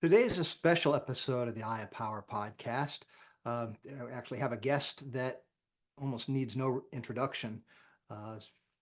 Today is a special episode of the Eye of Power podcast. I actually have a guest that almost needs no introduction.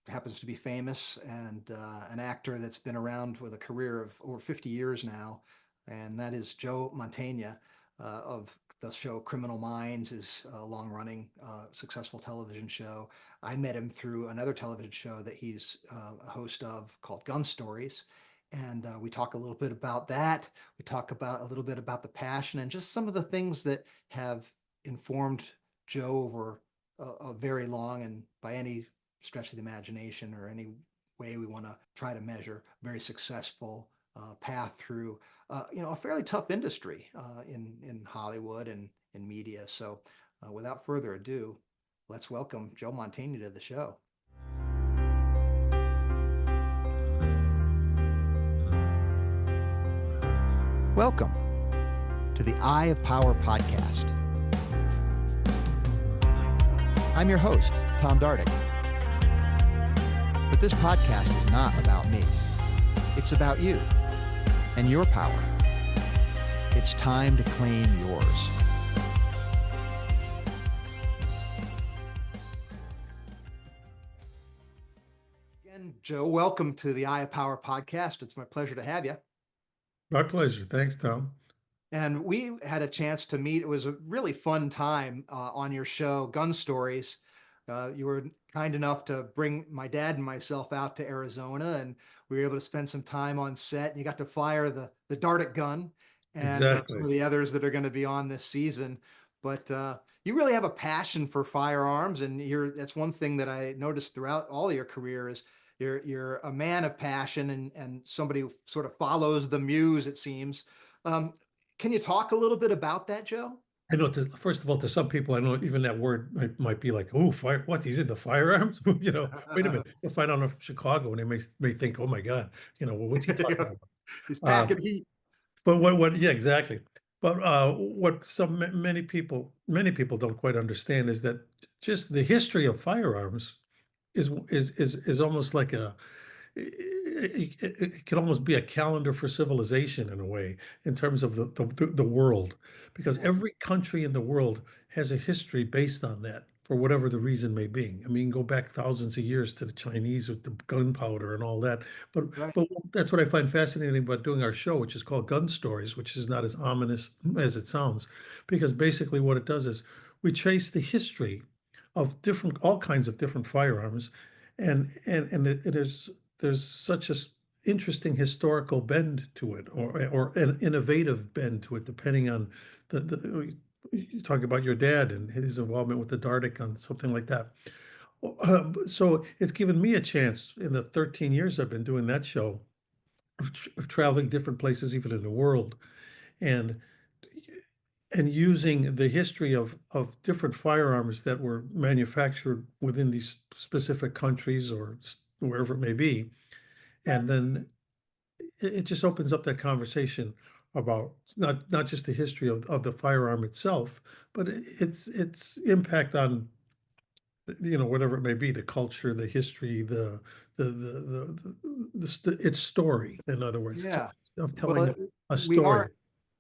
Happens to be famous and an actor that's been around with a career of over 50 years now, and that is Joe Mantegna of the show Criminal Minds, is a long-running, successful television show. I met him through another television show that he's a host of called Gun Stories. And we talk a little bit about that. We talk about a little bit about the passion and just some of the things that have informed Joe over a very long and by any stretch of the imagination or any way we want to try to measure, very successful path through a fairly tough industry in Hollywood and in media. So without further ado, let's welcome Joe Mantegna to the show. Welcome to the Eye of Power podcast. I'm your host, Tom Dardick. But this podcast is not about me. It's about you and your power. It's time to claim yours. Again, Joe, welcome to the Eye of Power podcast. It's my pleasure to have you. My pleasure. Thanks, Tom. And we had a chance to meet. It was a really fun time on your show, Gun Stories. You were kind enough to bring my dad and myself out to Arizona, and we were able to spend some time on set. And you got to fire the Dardick gun and some Exactly. of the others that are going to be on this season. But you really have a passion for firearms, and that's one thing that I noticed throughout all of your career is you're a man of passion and somebody who sort of follows the muse, it seems. Can you talk a little bit about that, Joe? I know, first of all, to some people, I know even that word might be like, oh, fire, what? He's into firearms? Wait a minute. You'll find out in Chicago and they may think, oh my God, well, what's he talking about? He's Uh, packing heat. but yeah, exactly. But what many people don't quite understand is that just the history of firearms is almost like it can almost be a calendar for civilization in a way, in terms of the world, because Yeah. every country in the world has a history based on that for whatever the reason may be. I mean, go back thousands of years to the Chinese with the gunpowder and all that. But Right. but that's what I find fascinating about doing our show, which is called Gun Stories, which is not as ominous as it sounds, because basically what it does is we trace the history of all kinds of different firearms, there's such a interesting historical bend to it, or an innovative bend to it, depending on you talk about your dad and his involvement with the Dardick on something like that. So it's given me a chance in the 13 years I've been doing that show of traveling different places, even in the world, and using the history of different firearms that were manufactured within these specific countries or wherever it may be. And then it just opens up that conversation about not just the history of the firearm itself, but its impact on whatever it may be, the culture, the history, its story. In other words, it's Yeah. of telling Well, a we story. are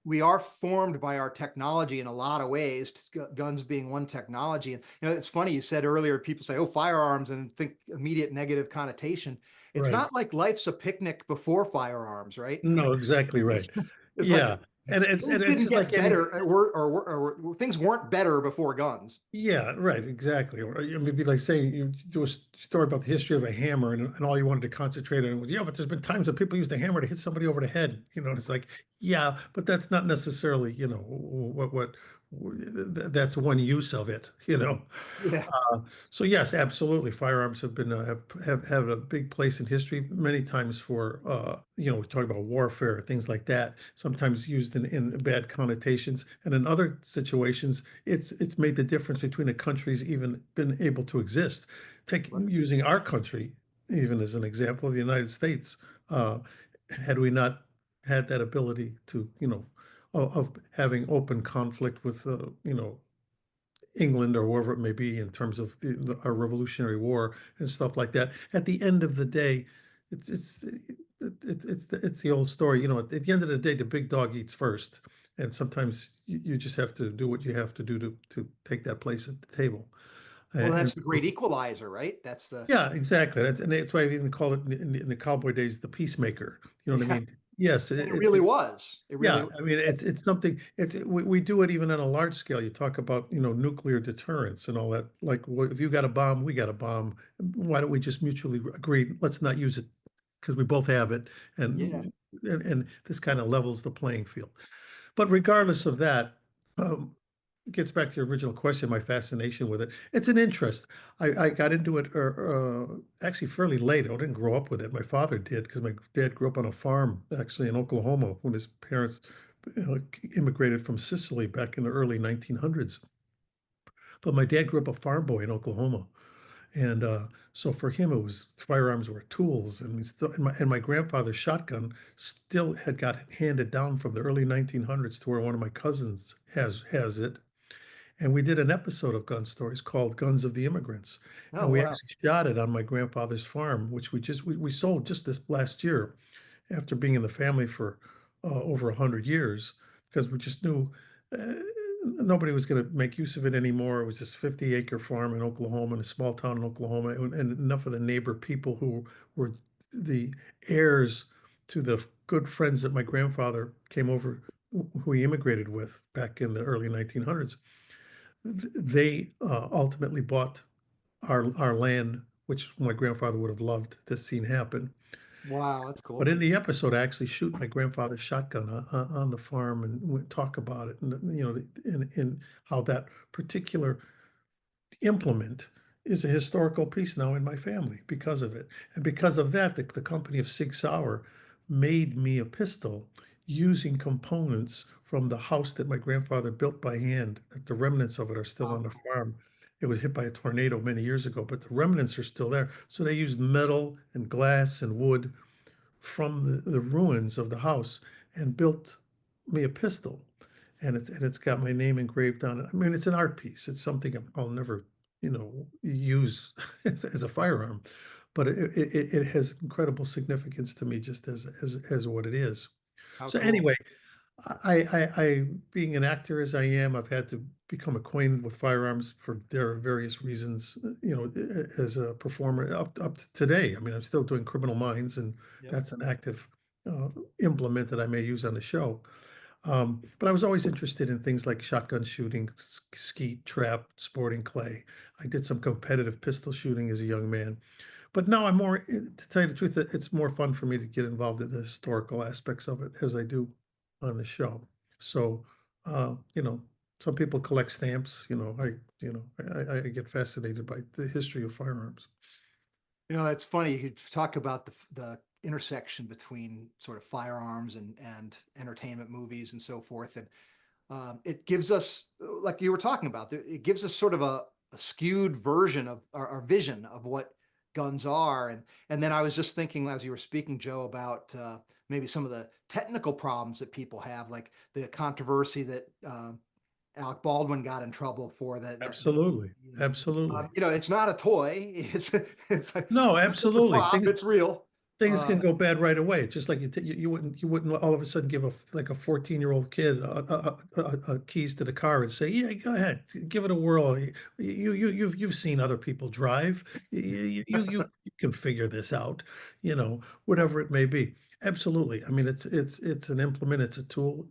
we are formed by our technology in a lot of ways, guns being one technology. And it's funny, you said earlier, people say, oh, firearms, and think immediate negative connotation. It's Right. not like life's a picnic before firearms, right? No, exactly It's, right. it's like Yeah. And things it's didn't just like get any. better, or things weren't better before guns. Yeah, right, exactly. Or maybe like saying you do a story about the history of a hammer, and all you wanted to concentrate on was, yeah, but there's been times that people use the hammer to hit somebody over the head. And it's like, yeah, but that's not necessarily, that's one use of it. Yeah. So yes, absolutely. Firearms have been have a big place in history many times for we talk about warfare, things like that. Sometimes used in bad connotations, and in other situations, it's made the difference between a country's even been able to exist. Take using our country even as an example, the United States. Uh, had we not had that ability to of having open conflict with England or wherever it may be in terms of our Revolutionary War and stuff like that. At the end of the day, it's it's the old story, at the end of the day, the big dog eats first, and sometimes you just have to do what you have to do to take that place at the table. Well, And that's the great equalizer, right? That's the yeah, exactly. That's why I even call it in the cowboy days the peacemaker. You know what I yeah, mean? Yes, and it really was. It yeah. really I mean, it's something. We do it even on a large scale. You talk about nuclear deterrence and all that. Like, well, if you got a bomb, we got a bomb. Why don't we just mutually agree? Let's not use it because we both have it, yeah. and this kind of levels the playing field. But regardless of that, um, it gets back to your original question, my fascination with it. It's an interest. I got into it actually fairly late. I didn't grow up with it. My father did because my dad grew up on a farm actually in Oklahoma when his parents immigrated from Sicily back in the early 1900s. But my dad grew up a farm boy in Oklahoma. And so for him, it was firearms were tools, and my grandfather's shotgun still had got handed down from the early 1900s to where one of my cousins has it. And we did an episode of Gun Stories called Guns of the Immigrants, Oh, and we wow. actually shot it on my grandfather's farm, which we sold just this last year after being in the family for over 100 years because we just knew uh, nobody was going to make use of it anymore. It was this 50-acre farm in Oklahoma, in a small town in Oklahoma, and enough of the neighbor people who were the heirs to the good friends that my grandfather came over, who he immigrated with back in the early 1900s. They ultimately bought our land, which my grandfather would have loved to seen happen. Wow, that's But cool. in the episode, I actually shoot my grandfather's shotgun on the farm, and we talk about it, and in how that particular implement is a historical piece now in my family because of it. And because of that, the company of Sig Sauer made me a pistol using components from the house that my grandfather built by hand. The remnants of it are still Wow. on the farm. It was hit by a tornado many years ago, but the remnants are still there. So they used metal and glass and wood from the ruins of the house and built me a pistol. And it's got my name engraved on it. I mean, it's an art piece. It's something I'll never, use as a firearm, but it has incredible significance to me just as what it is. How So cool. anyway, being an actor as I am, I've had to become acquainted with firearms for their various reasons, as a performer up to today. I mean, I'm still doing Criminal Minds, and Yep. that's an active uh, implement that I may use on the show. But I was always interested in things like shotgun shooting, skeet, trap, sporting clay. I did some competitive pistol shooting as a young man. But now I'm more, to tell you the truth, it's more fun for me to get involved in the historical aspects of it as I do on the show. So, uh, you know, some people collect stamps. I get fascinated by the history of firearms. It's funny. You talk about the intersection between sort of firearms and entertainment movies and so forth. And it gives us, like you were talking about, it gives us sort of a skewed version of our vision of what guns are. And then I was just thinking as you were speaking, Joe, about maybe some of the technical problems that people have, like the controversy that Alec Baldwin got in trouble for that Absolutely, absolutely. it's not a toy. It's No, not just a absolutely. prop. It's real. Things can Uh, go bad right away. It's just like you wouldn't all of a sudden give like a 14-year-old kid keys to the car and say, yeah, go ahead, give it a whirl. You've seen other people drive. You can figure this out. Whatever it may be. Absolutely. I mean, it's an implement. It's a tool.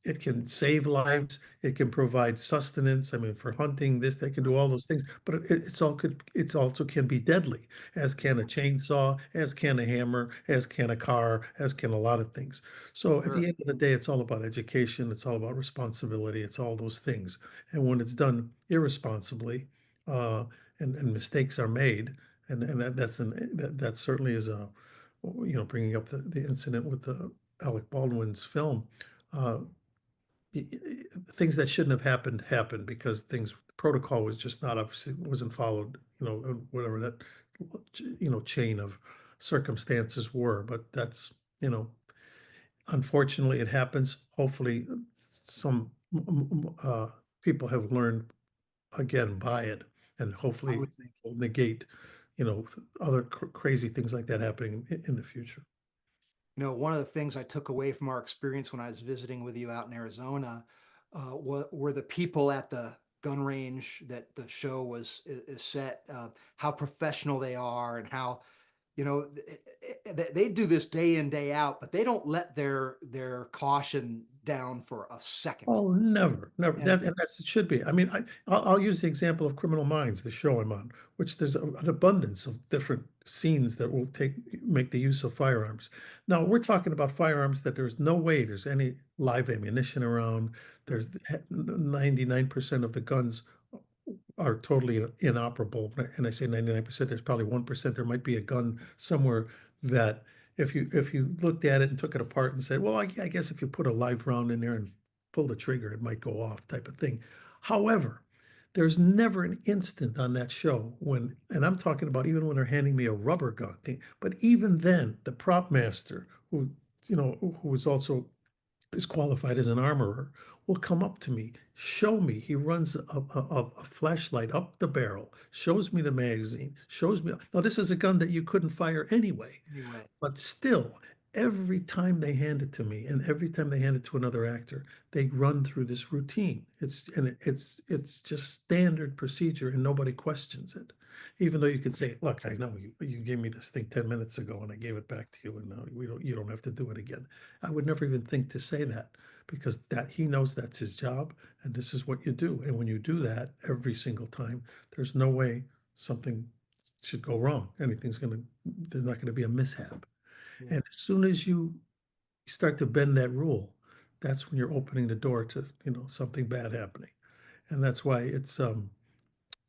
It can save lives. It can provide sustenance. I mean, for hunting, they can do all those things. But it's also can be deadly, as can a chainsaw, as can a hammer, as can a car, as can a lot of things. So at sure. the end of the day, it's all about education. It's all about responsibility. It's all those things. And when it's done irresponsibly, uh, and mistakes are made, and that certainly is bringing up the incident with the Alec Baldwin's film. Uh, Things that shouldn't have happened because things protocol was just not obviously wasn't followed, whatever that chain of circumstances were. But that's, unfortunately it happens. Hopefully some people have learned again by it, and I hopefully would think. will negate other crazy things like that happening in the future. One of the things I took away from our experience when I was visiting with you out in Arizona were the people at the gun range that the show is set, how professional they are, and how they do this day in day out, but they don't let their caution down for a second. Oh, never, never. And That's it should be. I mean, I'll use the example of Criminal Minds, the show I'm on, which there's an abundance of different scenes that will make the use of firearms. Now, we're talking about firearms that there's no way there's any live ammunition around. There's 99% of the guns are totally inoperable. And I say 99%, there's probably 1%. There might be a gun somewhere that if you looked at it and took it apart and said, well, I guess if you put a live round in there and pull the trigger, it might go off type of thing. However, there's never an instant on that show when, and I'm talking about even when they're handing me a rubber gun thing, but even then, the prop master who is also is qualified as an armorer will come up to me, show me. He runs a flashlight up the barrel, shows me the magazine, shows me. Now, this is a gun that you couldn't fire anyway. anyway, But still, every time they hand it to me and every time they hand it to another actor, they run through this routine. It's just standard procedure and nobody questions it. Even though you can say, look, I know you gave me this thing 10 minutes ago and I gave it back to you and now you don't have to do it again. I would never even think to say that because that he knows that's his job and this is what you do. And when you do that every single time, there's no way something should go wrong. There's not gonna be a mishap. yeah. And as soon as you start to bend that rule, that's when you're opening the door to, something bad happening. And that's why it's,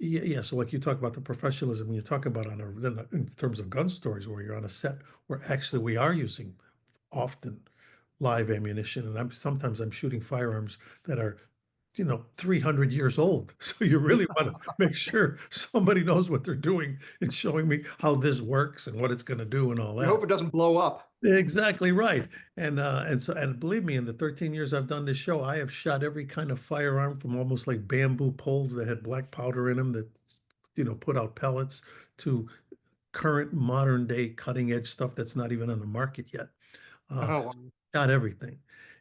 yeah, yeah. So like you talk about the professionalism, when you talk about then in terms of gun stories where you're on a set where actually we are using often live ammunition, and sometimes I'm shooting firearms that are 300 years old. So you really want to make sure somebody knows what they're doing and showing me how this works and what it's going to do and all You that. hope it doesn't blow up. Exactly right. And believe me, in the 13 years I've done this show, I have shot every kind of firearm from almost like bamboo poles that had black powder in them that, put out pellets to current modern day cutting edge stuff that's not even on the market yet. Uh, Oh, wow. Shot everything.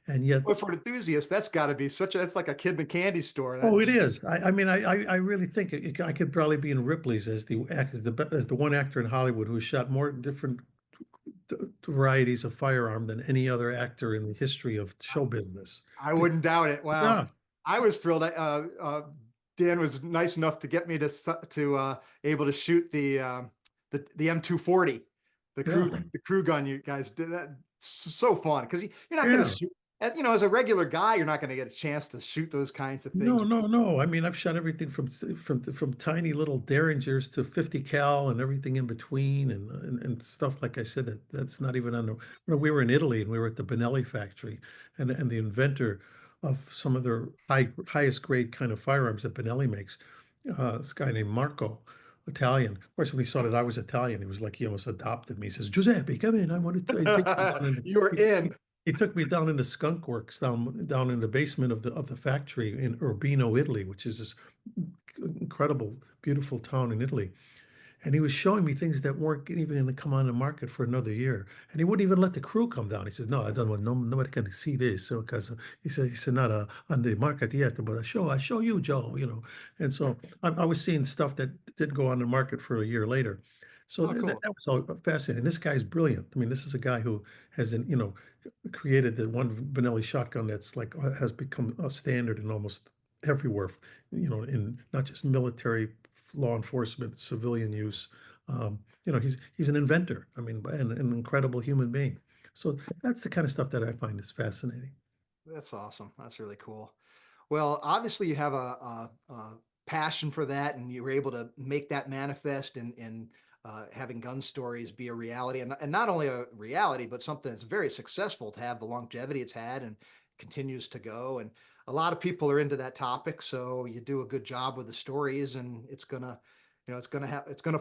And yet, But for an enthusiast, that's got to be that's like a kid in the candy store. oh, it is. I mean, I really think I could probably be in Ripley's as the one actor in Hollywood who has shot more different varieties of firearm than any other actor in the history of show business. I wouldn't doubt it. Wow. Yeah, I was thrilled. Dan was nice enough to get me to able to shoot the M240, yeah, the crew gun. You guys did that. So fun because you're not going to yeah. shoot. As a regular guy, you're not going to get a chance to shoot those kinds of No, things. no, no. I mean, I've shot everything from tiny little Derringers to 50 cal and everything in between and stuff like I said that's not even on the. We were in Italy and we were at the Benelli factory and the inventor of some of their highest grade kind of firearms that Benelli makes, this guy named Marco, Italian. Of course, when he saw that I was Italian, he was like he almost adopted me. He says, Giuseppe, come in. I want to. He takes me down in You were in. he took me down into Skunk Works, down in the basement of the factory in Urbino, Italy, which is this incredible, beautiful town in Italy. And he was showing me things that weren't even going to come on the market for another year. And he wouldn't even let the crew come down. He says, "No, I don't want nobody can see this." So because he said not on the market yet, but I show you, Joe. And so I was seeing stuff that didn't go on the market for a year later. So Oh, cool. that was all fascinating. This guy's brilliant. I mean, this is a guy who has created the one Benelli shotgun that's like has become a standard in almost everywhere, in not just military, law enforcement, civilian use. He's an inventor. I mean, and an incredible human being. So that's the kind of stuff that I find is fascinating. That's awesome. That's really cool. Well, obviously you have a passion for that, and you were able to make that manifest in having gun stories be a reality, and not only a reality, but something that's very successful to have the longevity it's had and continues to go. And a lot of people are into that topic, so you do a good job with the stories, and it's gonna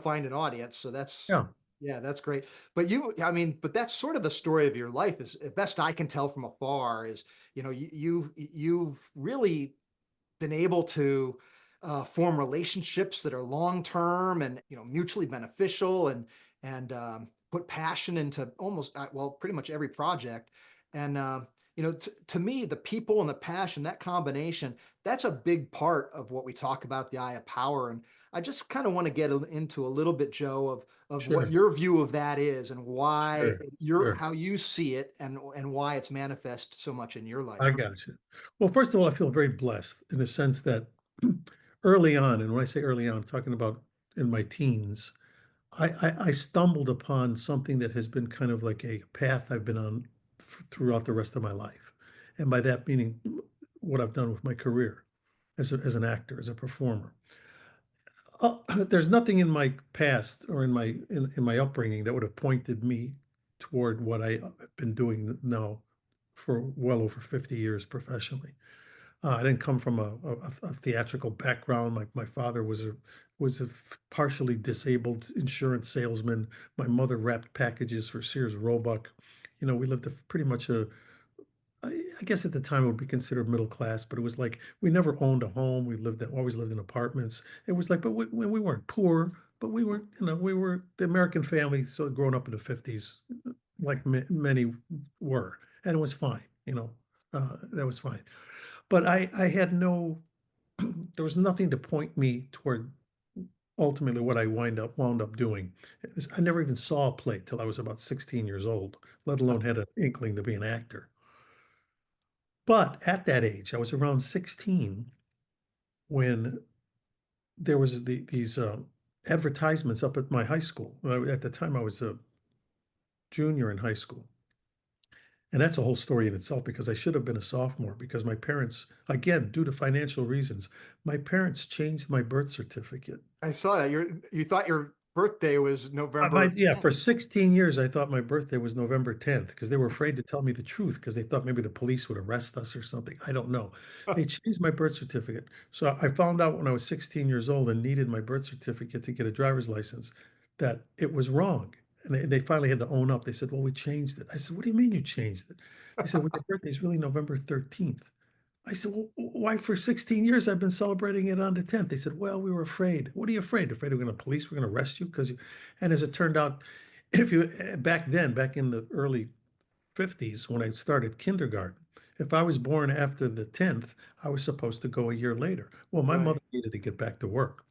find an audience. So that's Yeah. yeah, that's great. I mean, but that's sort of the story of your life, is best I can tell from afar. Is you've really been able to form relationships that are long term and mutually beneficial, and put passion into almost well pretty much every project. And to me, the people and the passion, that combination, that's a big part of what we talk about the eye of power. And I just kind of want to get into a little bit, Joe, of what Sure, your view of that is, and why sure, you're sure. how you see it, and why it's manifest so much in your I life. got you. Well, first of all, I feel very blessed in the sense that early on, and when I say early on, I'm talking about in my teens, I stumbled upon something that has been kind of like a path I've been on throughout the rest of my life. And by that meaning what I've done with my career as an actor, as a performer. There's nothing in my past or in my upbringing that would have pointed me toward what I have been doing now for well over 50 years professionally. I didn't come from a theatrical background. My father was a partially disabled insurance salesman. My mother wrapped packages for Sears Roebuck. We lived pretty much I guess at the time it would be considered middle class, but it was like we never owned a home. Always lived in apartments. It was like, but we weren't poor, but we were the American family. So growing up in the 50s, like many were, and it was fine. That was fine. But I had no, there was nothing to point me toward ultimately what I wound up doing. I never even saw a play till I was about 16 years old, let alone had an inkling to be an actor. But at that age, I was around 16 when there was these advertisements up at my high school. At the time, I was a junior in high school. And that's a whole story in itself because I should have been a sophomore because my parents, again, due to financial reasons, my parents changed my birth certificate. I saw that you thought your birthday was November Yeah, 10th. for 16 years, I thought my birthday was November 10th because they were afraid to tell me the truth because they thought maybe the police would arrest us or something. I don't know. They changed my birth certificate. So I found out when I was 16 years old and needed my birth certificate to get a driver's license that it was wrong. And they finally had to own up. They said, well, we changed it. I said, what do you mean you changed it? They said, well, your birthday is really November 13th. I said, well, why for 16 years I've been celebrating it on the 10th? They said, well, we were afraid. What are you afraid? Afraid we're going to police, we're going to arrest you? And as it turned out, if you, back in the early 50s, when I started kindergarten, if I was born after the 10th, I was supposed to go a year later. Well, my Right. mother needed to get back to work.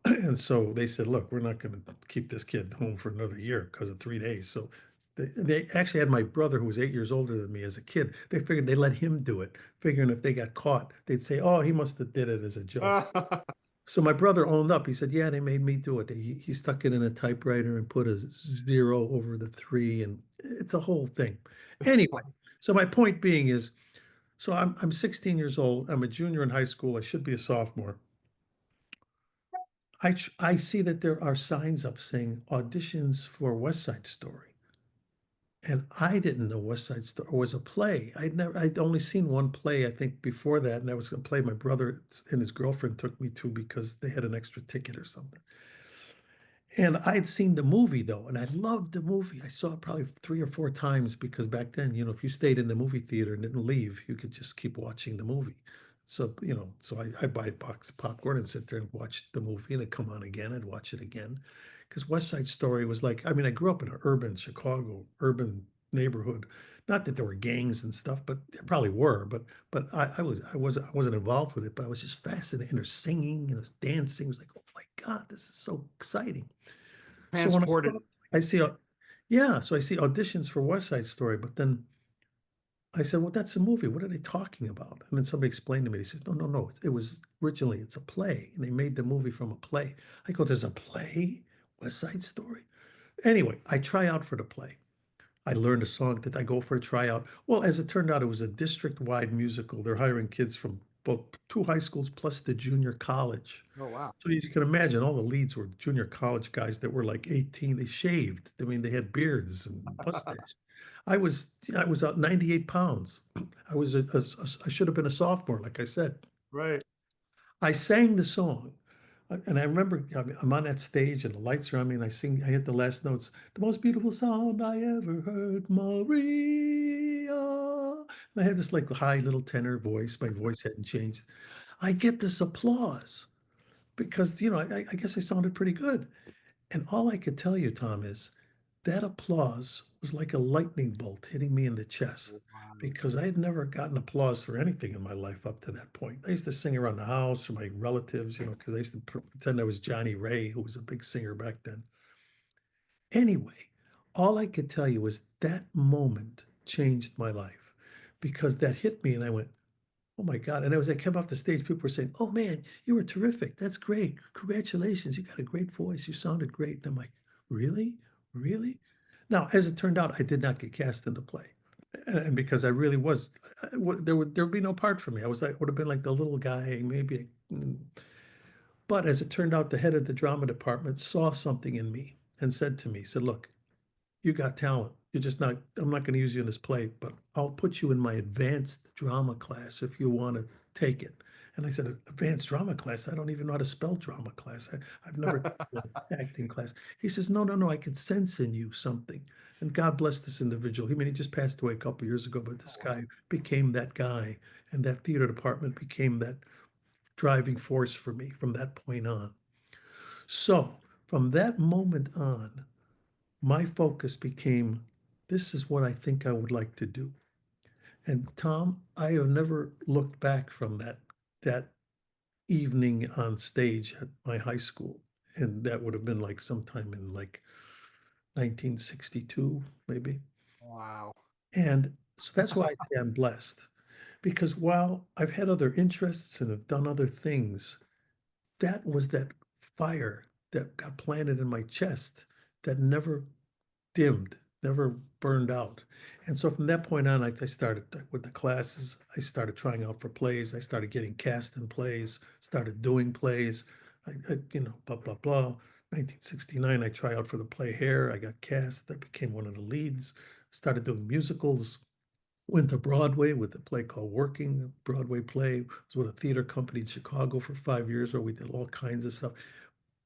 And so they said, look, we're not going to keep this kid home for another year because of 3 days. So they actually had my brother, who was 8 years older than me as a kid. They figured they let him do it, figuring if they got caught, they'd say, oh, he must have did it as a joke. So my brother owned up. He said, yeah, they made me do it. He stuck it in a typewriter and put a zero over the three, and it's a whole thing. That's Anyway, fun. so my point being is, so I'm 16 years old. I'm a junior in high school. I should be a sophomore. I see that there are signs up saying auditions for West Side Story. And I didn't know West Side Story was a play. I'd only seen one play, I think, before that. And that was a play my brother and his girlfriend took me to because they had an extra ticket or something. And I'd seen the movie though, and I loved the movie. I saw it probably 3 or 4 times because back then, if you stayed in the movie theater and didn't leave, you could just keep watching the movie. So I buy a box of popcorn and sit there and watch the movie, and it'd come on again. I'd watch it again. Because West Side Story was like, I mean, I grew up in an urban Chicago, urban neighborhood. Not that there were gangs and stuff, but there probably were. But I wasn't involved with it, but I was just fascinated. And they're singing, and dancing. It was like, oh my God, this is so exciting. So when Transported. I see, yeah, so I see auditions for West Side Story, but then I said, well, that's a movie. What are they talking about? And then somebody explained to me. They said, no, no, no. It was originally, it's a play. And they made the movie from a play. I go, there's a play? West Side Story? Anyway, I try out for the play. I learned a song that I go for a tryout. Well, as it turned out, it was a district-wide musical. They're hiring kids from both two high schools plus the junior college. Oh wow. So you can imagine all the leads were junior college guys that were like 18. They shaved. I mean, they had beards and mustache. I was 98 pounds. I should have been a sophomore, like I said. Right. I sang the song. And I remember I'm on that stage and the lights are on me and I hit the last notes. The most beautiful sound I ever heard, Maria. And I had this like high little tenor voice. My voice hadn't changed. I get this applause because, I guess I sounded pretty good. And all I could tell you, Tom, is that applause was like a lightning bolt hitting me in the chest Wow. because I had never gotten applause for anything in my life up to that point. I used to sing around the house for my relatives, because I used to pretend I was Johnny Ray, who was a big singer back then. Anyway, all I could tell you was that moment changed my life because that hit me and I went, oh my God. And as I came off the stage, people were saying, oh man, you were terrific. That's great. Congratulations. You got a great voice. You sounded great. And I'm like, really? Really? Now, as it turned out, I did not get cast into play. And because I really was, there would be no part for me. I would have been like the little guy, maybe. But as it turned out, the head of the drama department saw something in me and said to me, said, look, you got talent. You're just not, I'm not going to use you in this play, but I'll put you in my advanced drama class if you want to take it. And I said, advanced drama class? I don't even know how to spell drama class. I've never taken an acting class. He says, no, no, no, I can sense in you something. And God bless this individual. I mean, he just passed away a couple of years ago, but this Oh, guy became that guy. And that theater department became that driving force for me from that point on. So from that moment on, my focus became this is what I think I would like to do. And Tom, I have never looked back from that evening on stage at my high school. And that would have been like sometime in like 1962, maybe. wow. And so that's why I say I'm blessed. Because while I've had other interests and have done other things, that was that fire that got planted in my chest that never dimmed, never burned out. And so from that point on, I started with the classes. I started trying out for plays. I started getting cast in plays, started doing plays. Blah, blah, blah. 1969, I tried out for the play Hair. I got cast. I became one of the leads. Started doing musicals. Went to Broadway with a play called Working, a Broadway play. Was with a theater company in Chicago for 5 years where we did all kinds of stuff.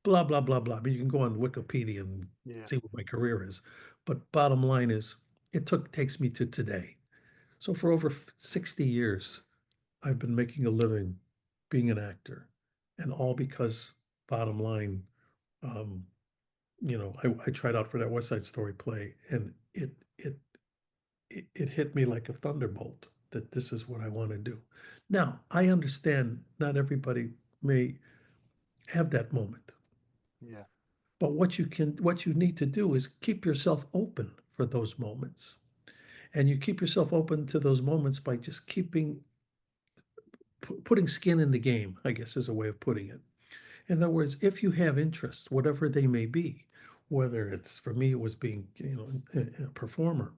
Blah, blah, blah, blah. I mean, you can go on Wikipedia and Yeah. see what my career is. But bottom line is, takes me to today. So for over 60 years, I've been making a living being an actor, and all because bottom line, um, I tried out for that West Side Story play, and it hit me like a thunderbolt that this is what I want to do. Now, I understand not everybody may have that moment. Yeah. But what you need to do is keep yourself open for those moments. And you keep yourself open to those moments by just putting skin in the game, I guess is a way of putting it. In other words, if you have interests, whatever they may be, whether it's for me, it was being, a performer,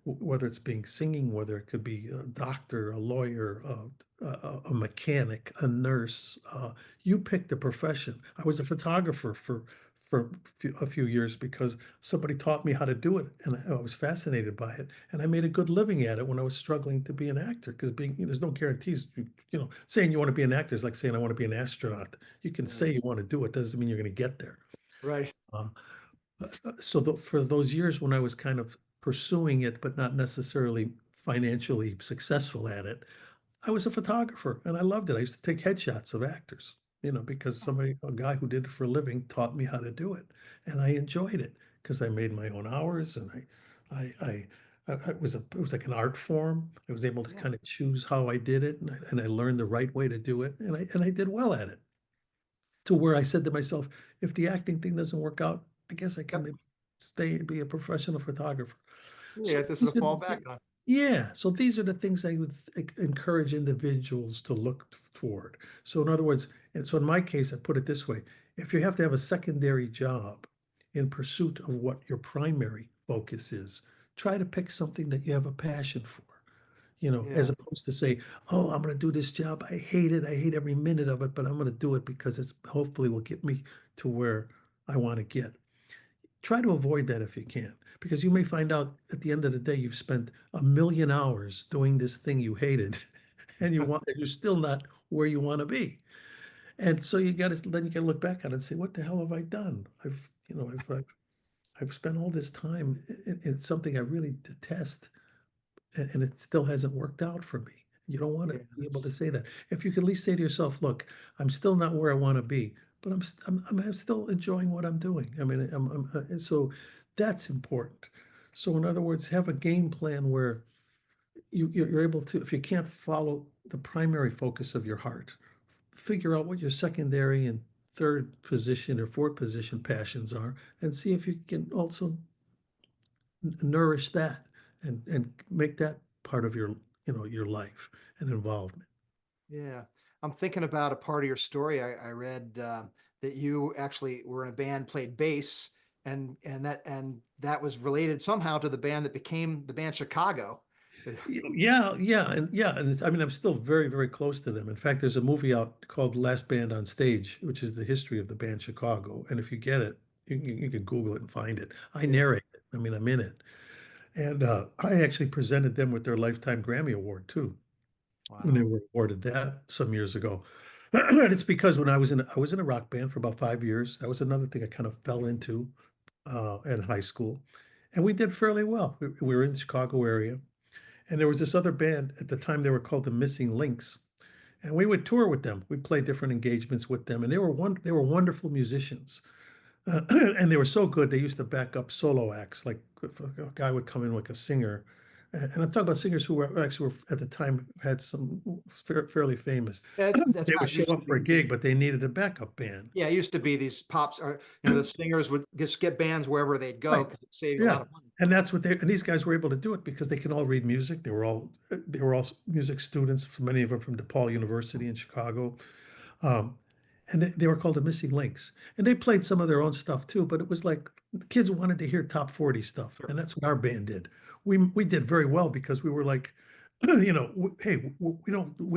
whether it's being singing, whether it could be a doctor, a lawyer, a mechanic, a nurse. You pick the profession. I was a photographer for a few years because somebody taught me how to do it, and I was fascinated by it, and I made a good living at it when I was struggling to be an actor because there's no guarantees. Saying you want to be an actor is like saying I want to be an astronaut. You can Mm. say you want to do it, doesn't mean you're going to get there. Right. Uh, so for those years when I was kind of pursuing it, but not necessarily financially successful at it, I was a photographer and I loved it. I used to take headshots of actors, because a guy who did it for a living taught me how to do it. And I enjoyed it because I made my own hours and it was like an art form. I was able to Yeah. kind of choose how I did it and I learned the right way to do it. And I did well at it to where I said to myself, if the acting thing doesn't work out, I guess I can Yep. maybe be a professional photographer. So Yeah. This is a these are fallback on. yeah, so these are the things I would encourage individuals to look toward. So in other words, and so in my case, I put it this way: if you have to have a secondary job in pursuit of what your primary focus is, try to pick something that you have a passion for. As Yeah. opposed to say, oh, I'm going to do this job. I hate it. I hate every minute of it, but I'm going to do it because it's hopefully will get me to where I want to get. Try to avoid that if you can, because you may find out at the end of the day you've spent 1 million hours doing this thing you hated, and you're still not where you want to be. And so you got to look back on it and say, what the hell have I done? I've spent all this time in something I really detest, and it still hasn't worked out for me. You don't want to Yeah, be able to say that. If you could at least say to yourself, look, I'm still not where I want to be, but I'm still enjoying what I'm doing. I mean, so that's important. So in other words, have a game plan where you're able to, if you can't follow the primary focus of your heart, figure out what your secondary and third position or fourth position passions are, and see if you can also nourish that and make that part of your, your life and involvement. yeah. I'm thinking about a part of your story. I read that you actually were in a band, played bass, and that was related somehow to the band that became the band Chicago. Yeah, and I mean, I'm still very, very close to them. In fact, there's a movie out called Last Band on Stage, which is the history of the band Chicago. And if you get it, you can Google it and find it. I Yeah. narrate it. I mean, I'm in it. And I actually presented them with their Lifetime Grammy Award too, when they Wow. were awarded that some years ago. And it's because when I was in a rock band for about 5 years. That was another thing I kind of fell into in high school, and we did fairly well. We were in the Chicago area, and there was this other band at the time. They were called the Missing Links, and we would tour with them. We played different engagements with them, and they were wonderful musicians. And they were so good, they used to back up solo acts. Like if a guy would come in like a singer, and I'm talking about singers who were actually at the time had some fairly famous. That's They how would it show used to up for a be. gig, but they needed a backup band. Yeah, it used to be these pops are, the singers would just get bands wherever they'd go Right. because it saved a lot Yeah. of money. And that's what and these guys were able to do it because they can all read music. They were all music students, many of them from DePaul University in Chicago. Um, and they were called the Missing Links. And they played some of their own stuff too, but it was like the kids wanted to hear top 40 stuff. Sure. And that's what our band did. We did very well because we were like, hey, we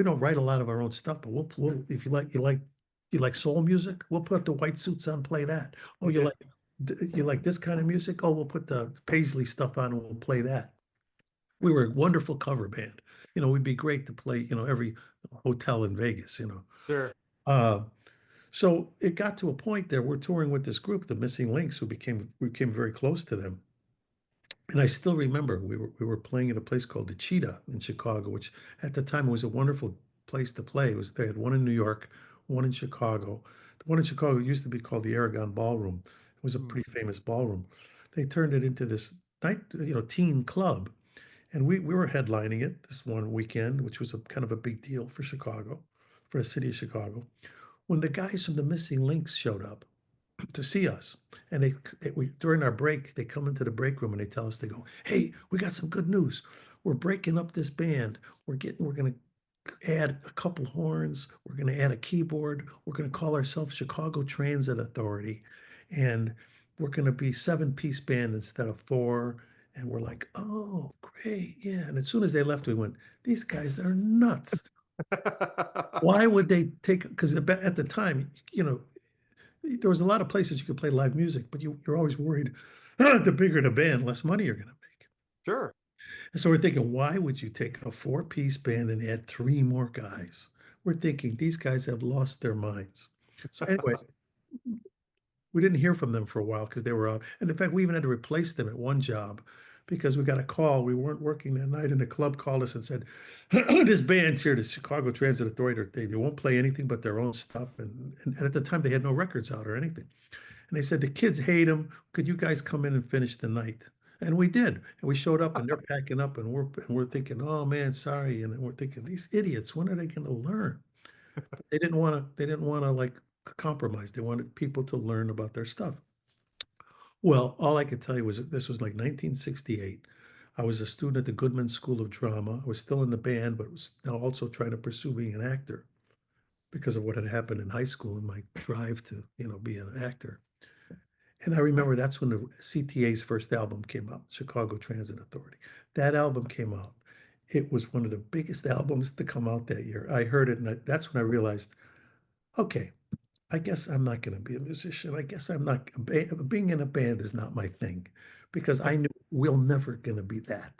don't write a lot of our own stuff, but we'll if you like soul music, we'll put the white suits on, play that. Oh, you Yeah. like you like this kind of music? Oh, we'll put the Paisley stuff on and we'll play that. We were a wonderful cover band. We'd be great to play, every hotel in Vegas. Sure. Uh, so it got to a point there. We're touring with this group, the Missing Links, who we became very close to them. And I still remember we were playing at a place called the Cheetah in Chicago, which at the time was a wonderful place to play. They had one in New York, one in Chicago. The one in Chicago used to be called the Aragon Ballroom. It was a Hmm. pretty famous ballroom. They turned it into this night, teen club, and we were headlining it this one weekend, which was a kind of a big deal for Chicago, for the city of Chicago. When the guys from the Missing Links showed up to see us, and we during our break, they come into the break room and they tell us, they go, "Hey, we got some good news. We're breaking up this band. We're going to add a couple horns. We're going to add a keyboard. We're going to call ourselves Chicago Transit Authority, and we're going to be 7-piece band instead of four." And we're like, "Oh, great, yeah." And as soon as they left, we went, "These guys are nuts. Why would they take?" Because at the time, there was a lot of places you could play live music, but you're always worried, the bigger the band, less money you're going to make. Sure. And so we're thinking, why would you take a 4-piece band and add three more guys? We're thinking these guys have lost their minds. So anyway, we didn't hear from them for a while because they were out. And in fact, we even had to replace them at one job because we got a call. We weren't working that night, and the club called us and said, "This band's here, the Chicago Transit Authority. They won't play anything but their own stuff." And at the time, they had no records out or anything. And they said, "The kids hate them. Could you guys come in and finish the night?" And we did. And we showed up, and they're packing up, and we're thinking, "Oh man, sorry." And we're thinking, these idiots, when are they going to learn? But they didn't want to like compromise. They wanted people to learn about their stuff. Well, all I could tell you was that this was like 1968. I was a student at the Goodman School of Drama. I was still in the band, but was now also trying to pursue being an actor because of what had happened in high school and my drive to, be an actor. And I remember that's when the CTA's first album came out, Chicago Transit Authority. That album came out. It was one of the biggest albums to come out that year. I heard it, and that's when I realized, okay, I guess I'm not going to be a musician. I guess I'm not, being in a band is not my thing because I knew we're never going to be that.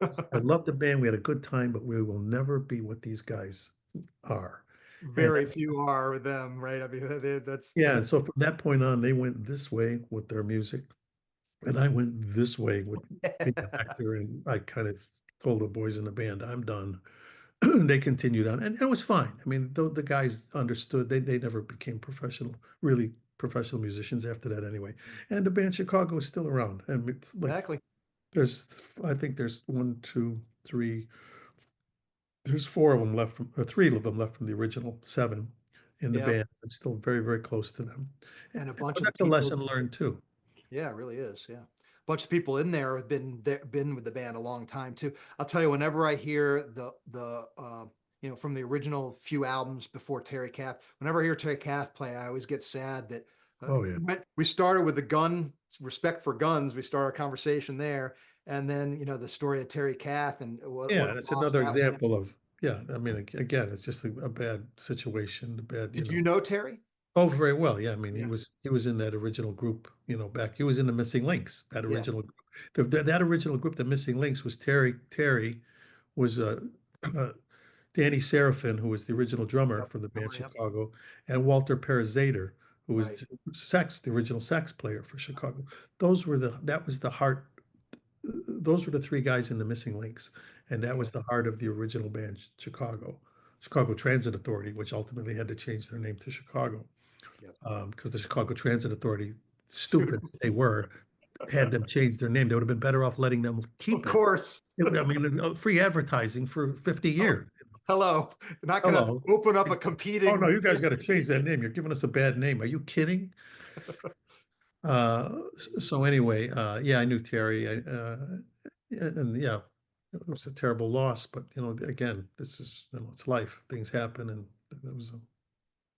I loved the band. We had a good time, but we will never be what these guys are. And Very few are with them, right? I mean, that's yeah, the and so from that point on, they went this way with their music, and I went this way with being an actor. And I kind of told the boys in the band, I'm done. they continued on, and it was fine. I mean, the guys understood. They never became professional, really professional musicians after that, anyway. And the band Chicago is still around. And like, Exactly. there's, I think there's one, two, three. There's four of them left from, or three of them left from the original seven in the Yeah. band. I'm still very, very close to them. And a bunch But of the that's a people. lesson learned too. Yeah, it really is. Yeah. A bunch of people in there have been there, been with the band a long time too. I'll tell you, whenever I hear from the original few albums before Terry Kath, whenever I hear Terry Kath play, I always get sad that Oh yeah, we started with the gun, respect for guns. We started our conversation there. And then, the story of Terry Kath and what yeah. a That's loss another that was. example of, yeah. I mean, again, it's just a bad situation. A bad, Did you know Terry? Oh, very well. Yeah, I mean, Yeah. he was in that original group, back. He was in the Missing Links. That Yeah. original group. That original group, the Missing Links, was Terry. Terry was uh, Danny Seraphin, who was the original drummer Yep. for the band Drummer, yep. Chicago, and Walter Perez-Zader, who Right. was the original sax player for Chicago. That was the heart. Those were the three guys in the Missing Links, and that Yeah. was the heart of the original band Chicago Transit Authority, which ultimately had to change their name to Chicago, Yep. because the Chicago Transit Authority, stupid as they were, had them change their name. They would have been better off letting them Of keep it. course. I mean, free advertising for 50 Oh, years. hello. You're not going to Hello. open up a Oh no, competing you guys got to change that transportation. name. You're giving us a bad name. Are you kidding? So anyway, yeah, I knew Terry. And yeah, it was a terrible loss, but again, this is, it's life. Things happen, and it was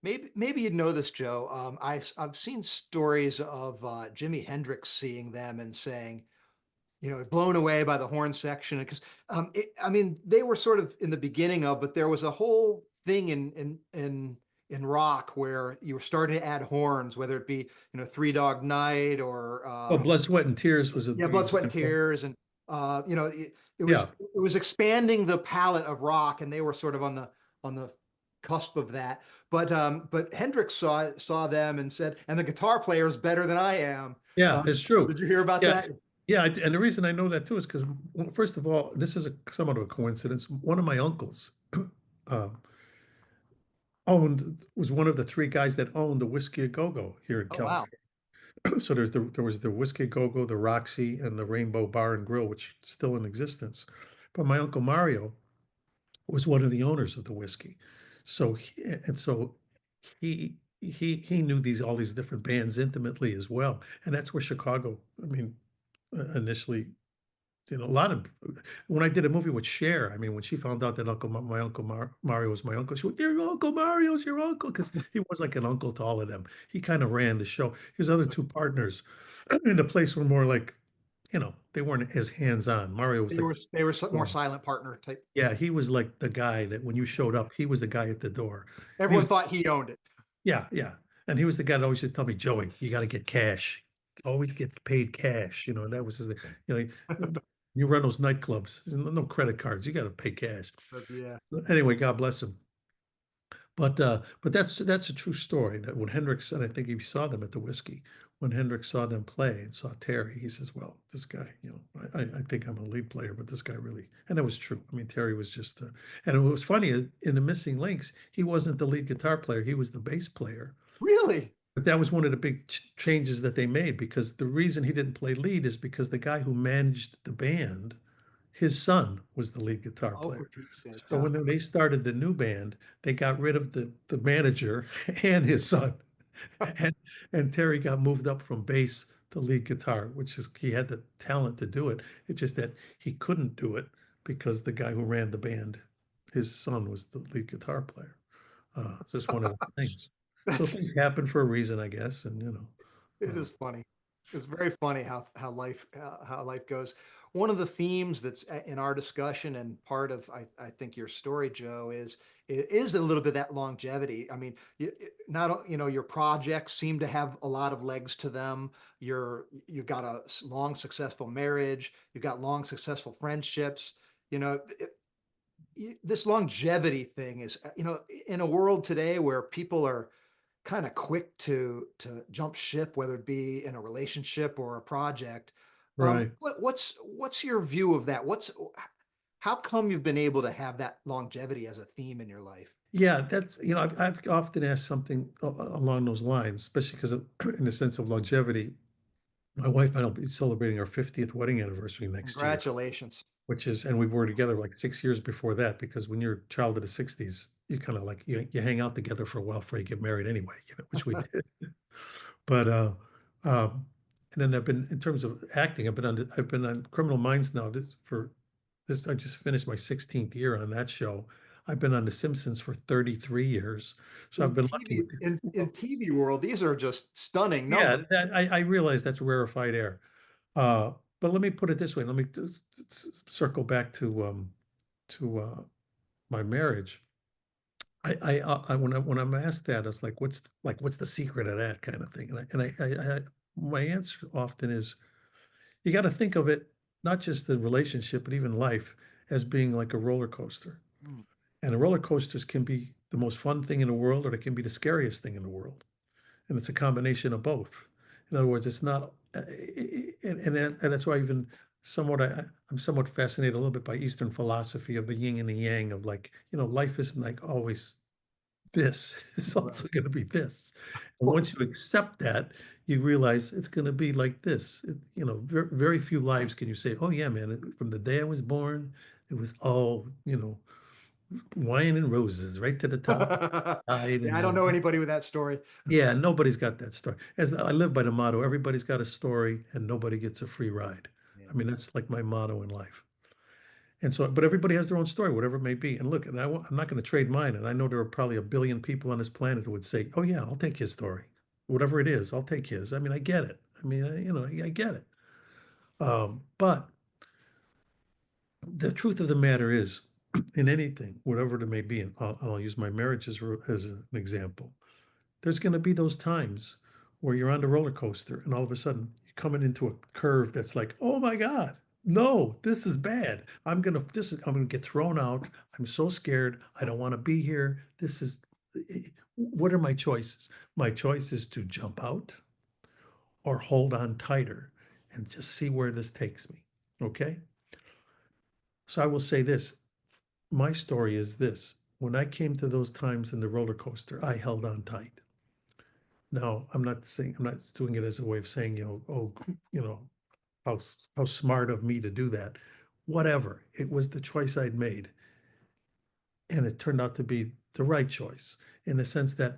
Maybe you'd know this, Joe. I've seen stories of Jimi Hendrix seeing them and saying, blown away by the horn section. Because I mean, they were sort of in the beginning of, but there was a whole thing in rock where you were starting to add horns, whether it be Three Dog Night or oh, Blood, Sweat, and Tears was a yeah, big Blood, Sweat, and example. Tears, and it Yeah, was expanding the palette of rock, and they were sort of on the cusp of that. But Hendrix saw them and said, and the guitar player is better than I am. yeah, it's true. Did you hear about Yeah, that? yeah, and the reason I know that too is because, first of all, this is somewhat of a coincidence. One of my uncles uh, was one of the three guys that owned the Whiskey a Go Go here in Oh wow. California. So there was the Whiskey Go Go, the Roxy, and the Rainbow Bar and Grill, which is still in existence. But my uncle Mario was one of the owners of the whiskey, so he knew all these different bands intimately as well, and that's where Chicago. I mean, initially, a lot of, when I did a movie with Cher, I mean, when she found out that my uncle Mario was my uncle, she went, "Your uncle Mario's your uncle," because he was like an uncle to all of them. He kind of ran the show. His other two partners in the place were more like, they weren't as hands-on. Mario was like, They were more silent partner type. yeah, he was like the guy that when you showed up, he was the guy at the door. And he Everyone was, thought he owned it. yeah, yeah. And he was the guy that always used to tell me, Joey, you got to get cash. Always get paid cash. And that was his, you run those nightclubs, there's no credit cards. You got to pay cash. But yeah. Anyway, God bless him. But that's a true story that when Hendrix, and I think he saw them at the Whiskey, when Hendrix saw them play and saw Terry, he says, "Well, this guy, I think I'm a lead player, but this guy really," and that was true. I mean, Terry was just, and it was funny in the Missing Links, he wasn't the lead guitar player, he was the bass player. Really? But that was one of the big changes that they made, because the reason he didn't play lead is because the guy who managed the band, his son was the lead guitar Oh, for player. Pete's sake. So when they started the new band, they got rid of the manager and his son, and Terry got moved up from bass to lead guitar, which is, he had the talent to do it. It's just that he couldn't do it because the guy who ran the band, his son was the lead guitar player. It's just one of the things. So That's things happen for a reason, I guess, and It is funny. It's very funny how life goes. One of the themes that's in our discussion and part of I think your story, Joe, is a little bit that longevity. I mean, not your projects seem to have a lot of legs to them. You've got a long successful marriage. You've got long successful friendships. You know, this longevity thing is in a world today where people are kind of quick to jump ship, whether it be in a relationship or a project. right. What's your view of that? How come you've been able to have that longevity as a theme in your life? Yeah, that's, I've often asked something along those lines, especially because in the sense of longevity. My wife and I will be celebrating our 50th wedding anniversary next year, Congratulations. and we were together like 6 years before that, because when you're a child of the 60s, you kind of like, you hang out together for a while before you get married anyway, which we did. But, um, and then in terms of acting, I've been on Criminal Minds now I just finished my 16th year on that show. I've been on The Simpsons for 33 years. So I've In been lucky TV, with it. in TV world, these are just stunning Yeah, numbers. I realize that's rarefied air. Uh, but let me put it this way. Let me circle back to my marriage. When I'm asked that, it's like, what's the secret of that kind of thing? My answer often is, you got to think of it, not just the relationship, but even life, as being like a roller coaster. Mm, And the roller coasters can be the most fun thing in the world, or they can be the scariest thing in the world. And it's a combination of both. In other words, it's not, and that's why even I'm somewhat fascinated a little bit by Eastern philosophy of the yin and the yang, of like, life isn't like always this. It's right. also going to be this. Of And once course. you accept that, you realize it's going to be like this. Very few lives can you say, oh yeah, man, from the day I was born, it was all, wine and roses right to the top. Died Yeah, I and don't know anybody with that story. yeah, nobody's got that story. As I live by the motto, everybody's got a story and nobody gets a free ride. Yeah. I mean, that's like my motto in life. And so, but everybody has their own story, whatever it may be. And look, I'm not going to trade mine. And I know there are probably a billion people on this planet who would say, "Oh yeah, I'll take his story, whatever it is. I'll take his." I mean, I get it. I mean, I get it. But the truth of the matter is, in anything, whatever it may be, and I'll use my marriage as an example. There's going to be those times where you're on the roller coaster and all of a sudden you're coming into a curve that's like, oh my God, no, this is bad. I'm gonna get thrown out. I'm so scared. I don't want to be here. What are my choices? My choice is to jump out or hold on tighter and just see where this takes me. Okay. So I will say this. My story is this. When I came to those times in the roller coaster, I held on tight. Now, I'm not doing it as a way of saying, oh, how smart of me to do that. Whatever. It was the choice I'd made. And it turned out to be the right choice, in the sense that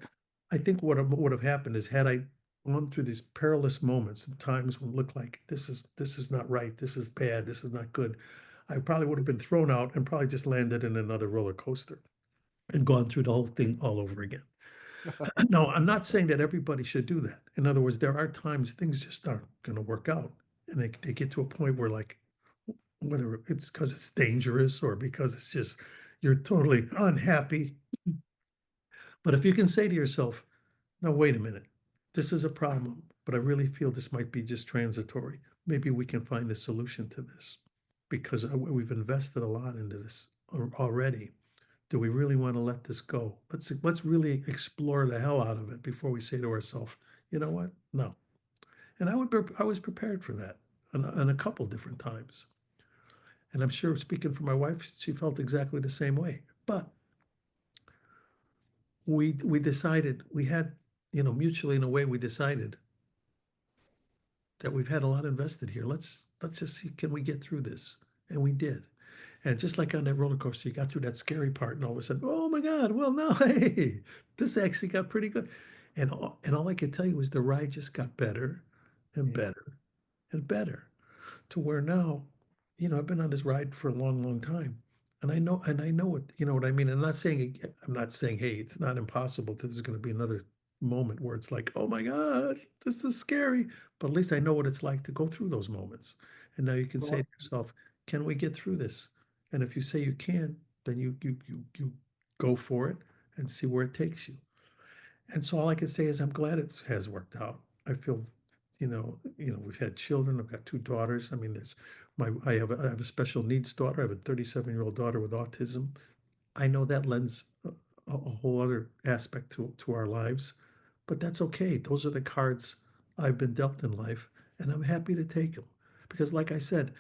I think what would have happened is, had I gone through these perilous moments and times when it looked like this is not right, this is bad, this is not good, I probably would have been thrown out and probably just landed in another roller coaster and gone through the whole thing all over again. No, I'm not saying that everybody should do that. In other words, there are times things just aren't going to work out. And they get to a point where, like, whether it's because it's dangerous or because it's just you're totally unhappy. But if you can say to yourself, no, wait a minute, this is a problem, but I really feel this might be just transitory. Maybe we can find a solution to this, because we've invested a lot into this already. Do we really want to let this go? Let's really explore the hell out of it before we say to ourselves, you know what? No. And I was prepared for that on a couple different times. And I'm sure, speaking for my wife, she felt exactly the same way. But we decided, we had, mutually, in a way, we decided that we've had a lot invested here. Let's just see, can we get through this? And we did. And just like on that roller coaster, you got through that scary part, and all of a sudden, oh my God, well, no, hey, this actually got pretty good. And all I could tell you was the ride just got better and Yeah. better and better, to where now, I've been on this ride for a long, long time. And I know what, what I mean. I'm not saying, hey, it's not impossible that there's going to be another moment where it's like, oh my God, this is scary. But at least I know what it's like to go through those moments. And now you can say Well, to yourself, can we get through this? And if you say you can, then you go for it and see where it takes you. And so all I can say is, I'm glad it has worked out. I feel, we've had children. I've got two daughters. I mean, I have a special needs daughter. I have a 37-year-old daughter with autism. I know that lends a whole other aspect to our lives, but that's okay. Those are the cards I've been dealt in life, and I'm happy to take them, because, like I said,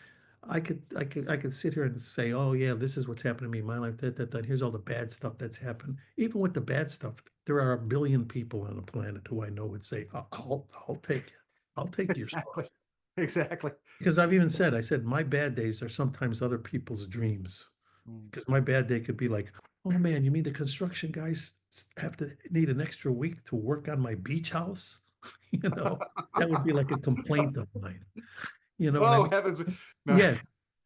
I could sit here and say, oh yeah, this is what's happened to me in my life, that. Here's all the bad stuff that's happened. Even with the bad stuff, there are a billion people on the planet who I know would say, I'll take it. I'll take your Exactly. stuff. Exactly. Because I've even said, I said, my bad days are sometimes other people's dreams. Mm. Because my bad day could be like, oh man, you mean the construction guys have to need an extra week to work on my beach house? You know, that would be like a complaint of mine. You know what I Oh mean? heavens. No. Yeah.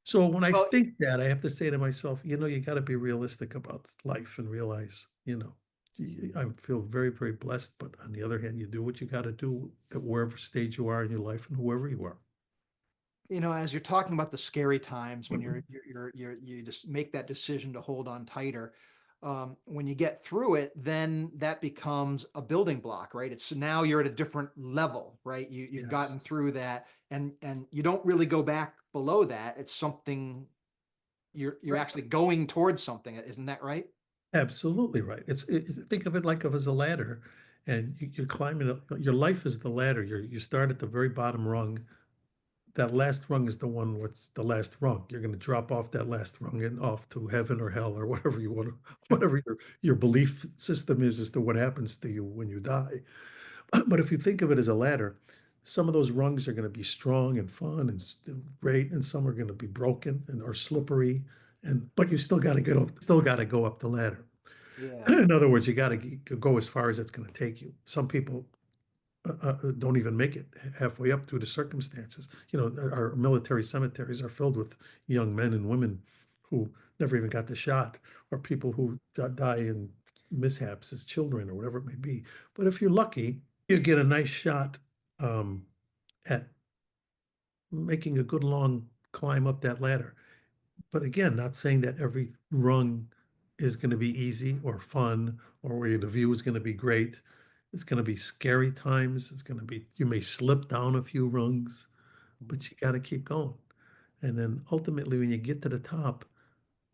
So when I Well, think that, I have to say to myself, you got to be realistic about life and realize, I feel very, very blessed. But on the other hand, you do what you got to do at wherever stage you are in your life and whoever you are. as you're talking about the scary times when you just make that decision to hold on tighter, when you get through it, then that becomes a building block, right? It's now you're at a different level, right? You've Yes. gotten through that, and you don't really go back below that. It's something you're Right. actually going towards something, isn't that right? Absolutely right. Think of it like as a ladder, and you're climbing up. Your life is the ladder. You start at the very bottom rung. That last rung is the one what's the last rung. You're going to drop off that last rung and off to heaven or hell or whatever you want to, whatever your belief system is as to what happens to you when you die. But if you think of it as a ladder, some of those rungs are going to be strong and fun and great, and some are going to be broken and or slippery. And but you still got to get up, still got to go up the ladder. Yeah. In other words, you got to go as far as it's going to take you. Some people don't even make it halfway up due to circumstances. Our military cemeteries are filled with young men and women who never even got the shot, or people who die in mishaps as children, or whatever it may be. But if you're lucky, you get a nice shot um, at making a good long climb up that ladder. But again, not saying that every rung is going to be easy or fun or where the view is going to be great. It's going to be scary times. You may slip down a few rungs, but you got to keep going. And then ultimately, when you get to the top,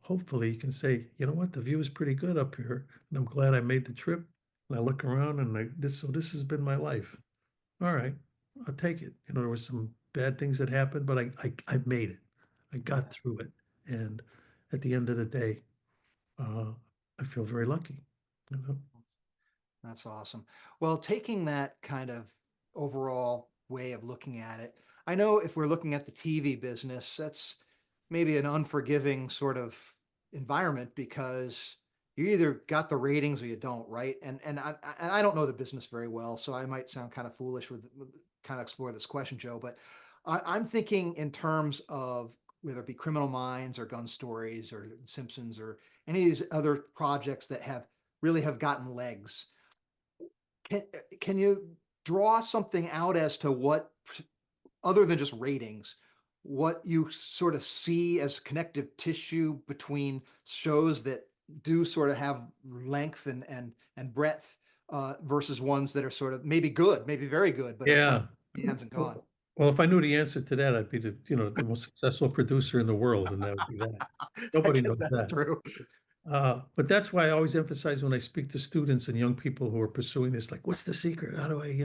hopefully you can say, you know what, the view is pretty good up here. And I'm glad I made the trip. And I look around and this has been my life. All right, I'll take it. There was some bad things that happened, but I made it. I got Yeah. through it. And at the end of the day, uh, I feel very lucky. You know? That's awesome. Well, taking that kind of overall way of looking at it, I know if we're looking at the TV business, that's maybe an unforgiving sort of environment because you either got the ratings or you don't, right? And I don't know the business very well, so I might sound kind of foolish with kind of explore this question, Joe. But I'm thinking in terms of whether it be Criminal Minds or Gun Stories or Simpsons or any of these other projects that have gotten legs. Can you draw something out as to what, other than just ratings, what you sort of see as connective tissue between shows that do sort of have length and breadth versus ones that are sort of maybe good, maybe very good, but have Yeah. hands and gone. Well, if I knew the answer to that, I'd be the most successful producer in the world, and that would be that. I Nobody guess knows that's that. true. But that's why I always emphasize when I speak to students and young people who are pursuing this, like, what's the secret? How do I,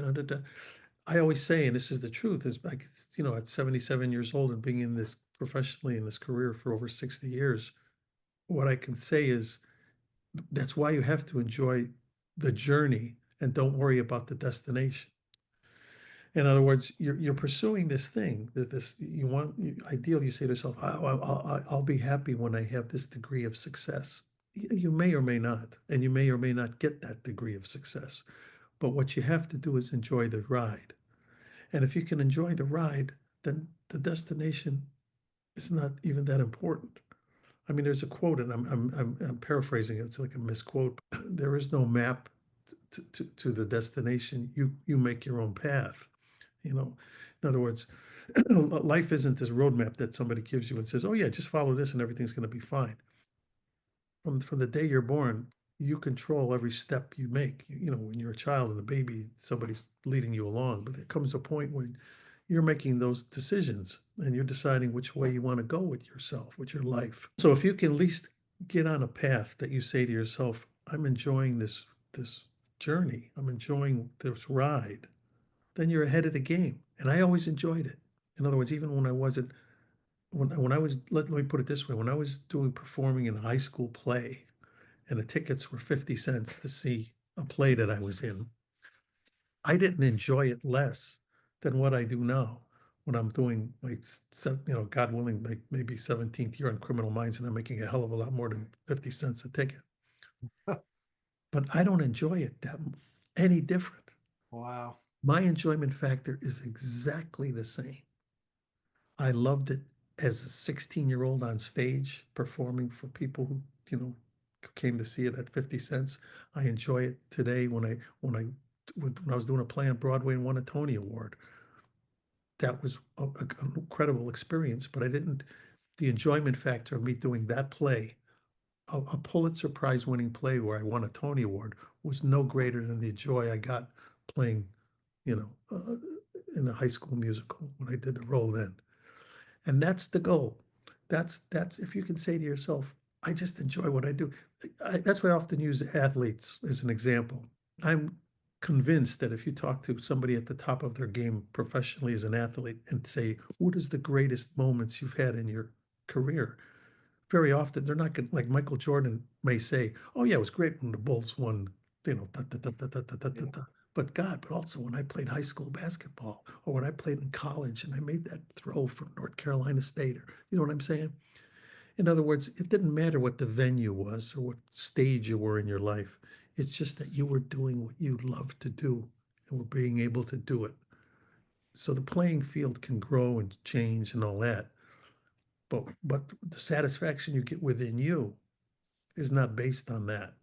I always say, and this is the truth, is like, at 77 years old and being in this professionally in this career for over 60 years, what I can say is that's why you have to enjoy the journey and don't worry about the destination. In other words, you're pursuing this thing that ideally you say to yourself, I'll be happy when I have this degree of success. You may or may not, and you may or may not get that degree of success. But what you have to do is enjoy the ride. And if you can enjoy the ride, then the destination is not even that important. I mean, there's a quote, and I'm paraphrasing it. It's like a misquote. There is no map to the destination. You make your own path. In other words, life isn't this roadmap that somebody gives you and says, "Oh yeah, just follow this and everything's going to be fine." From the day you're born, you control every step you make. When you're a child and a baby, somebody's leading you along, but there comes a point when you're making those decisions and you're deciding which way you want to go with yourself, with your life. So if you can at least get on a path that you say to yourself, "I'm enjoying this journey. I'm enjoying this ride," then you're ahead of the game. And I always enjoyed it. In other words, even when I wasn't when I was, let me put it this way, when I was performing in a high school play and the tickets were 50 cents to see a play that I was in, I didn't enjoy it less than what I do now when I'm doing my, God willing, maybe 17th year on Criminal Minds, and I'm making a hell of a lot more than 50 cents a ticket. But I don't enjoy it any different. Wow. My enjoyment factor is exactly the same. I loved it as a 16-year-old on stage performing for people who, came to see it at 50 cents. I enjoy it today when I was doing a play on Broadway and won a Tony Award. That was an incredible experience, but the enjoyment factor of me doing that play, a Pulitzer Prize winning play where I won a Tony Award, was no greater than the joy I got playing, you know, uh, in a high school musical when I did the role then. And that's the goal. That's if you can say to yourself, I just enjoy what I do. That's why I often use athletes as an example. I'm convinced that if you talk to somebody at the top of their game professionally as an athlete and say, what is the greatest moments you've had in your career? Very often they're not going to, like Michael Jordan may say, oh yeah, it was great when the Bulls won, da, da, da, da, da, da, da, da, Yeah. da. But God, but also when I played high school basketball or when I played in college and I made that throw from North Carolina State, or you know what I'm saying? In other words, it didn't matter what the venue was or what stage you were in your life. It's just that you were doing what you love to do and were being able to do it. So the playing field can grow and change and all that. But the satisfaction you get within you is not based on that.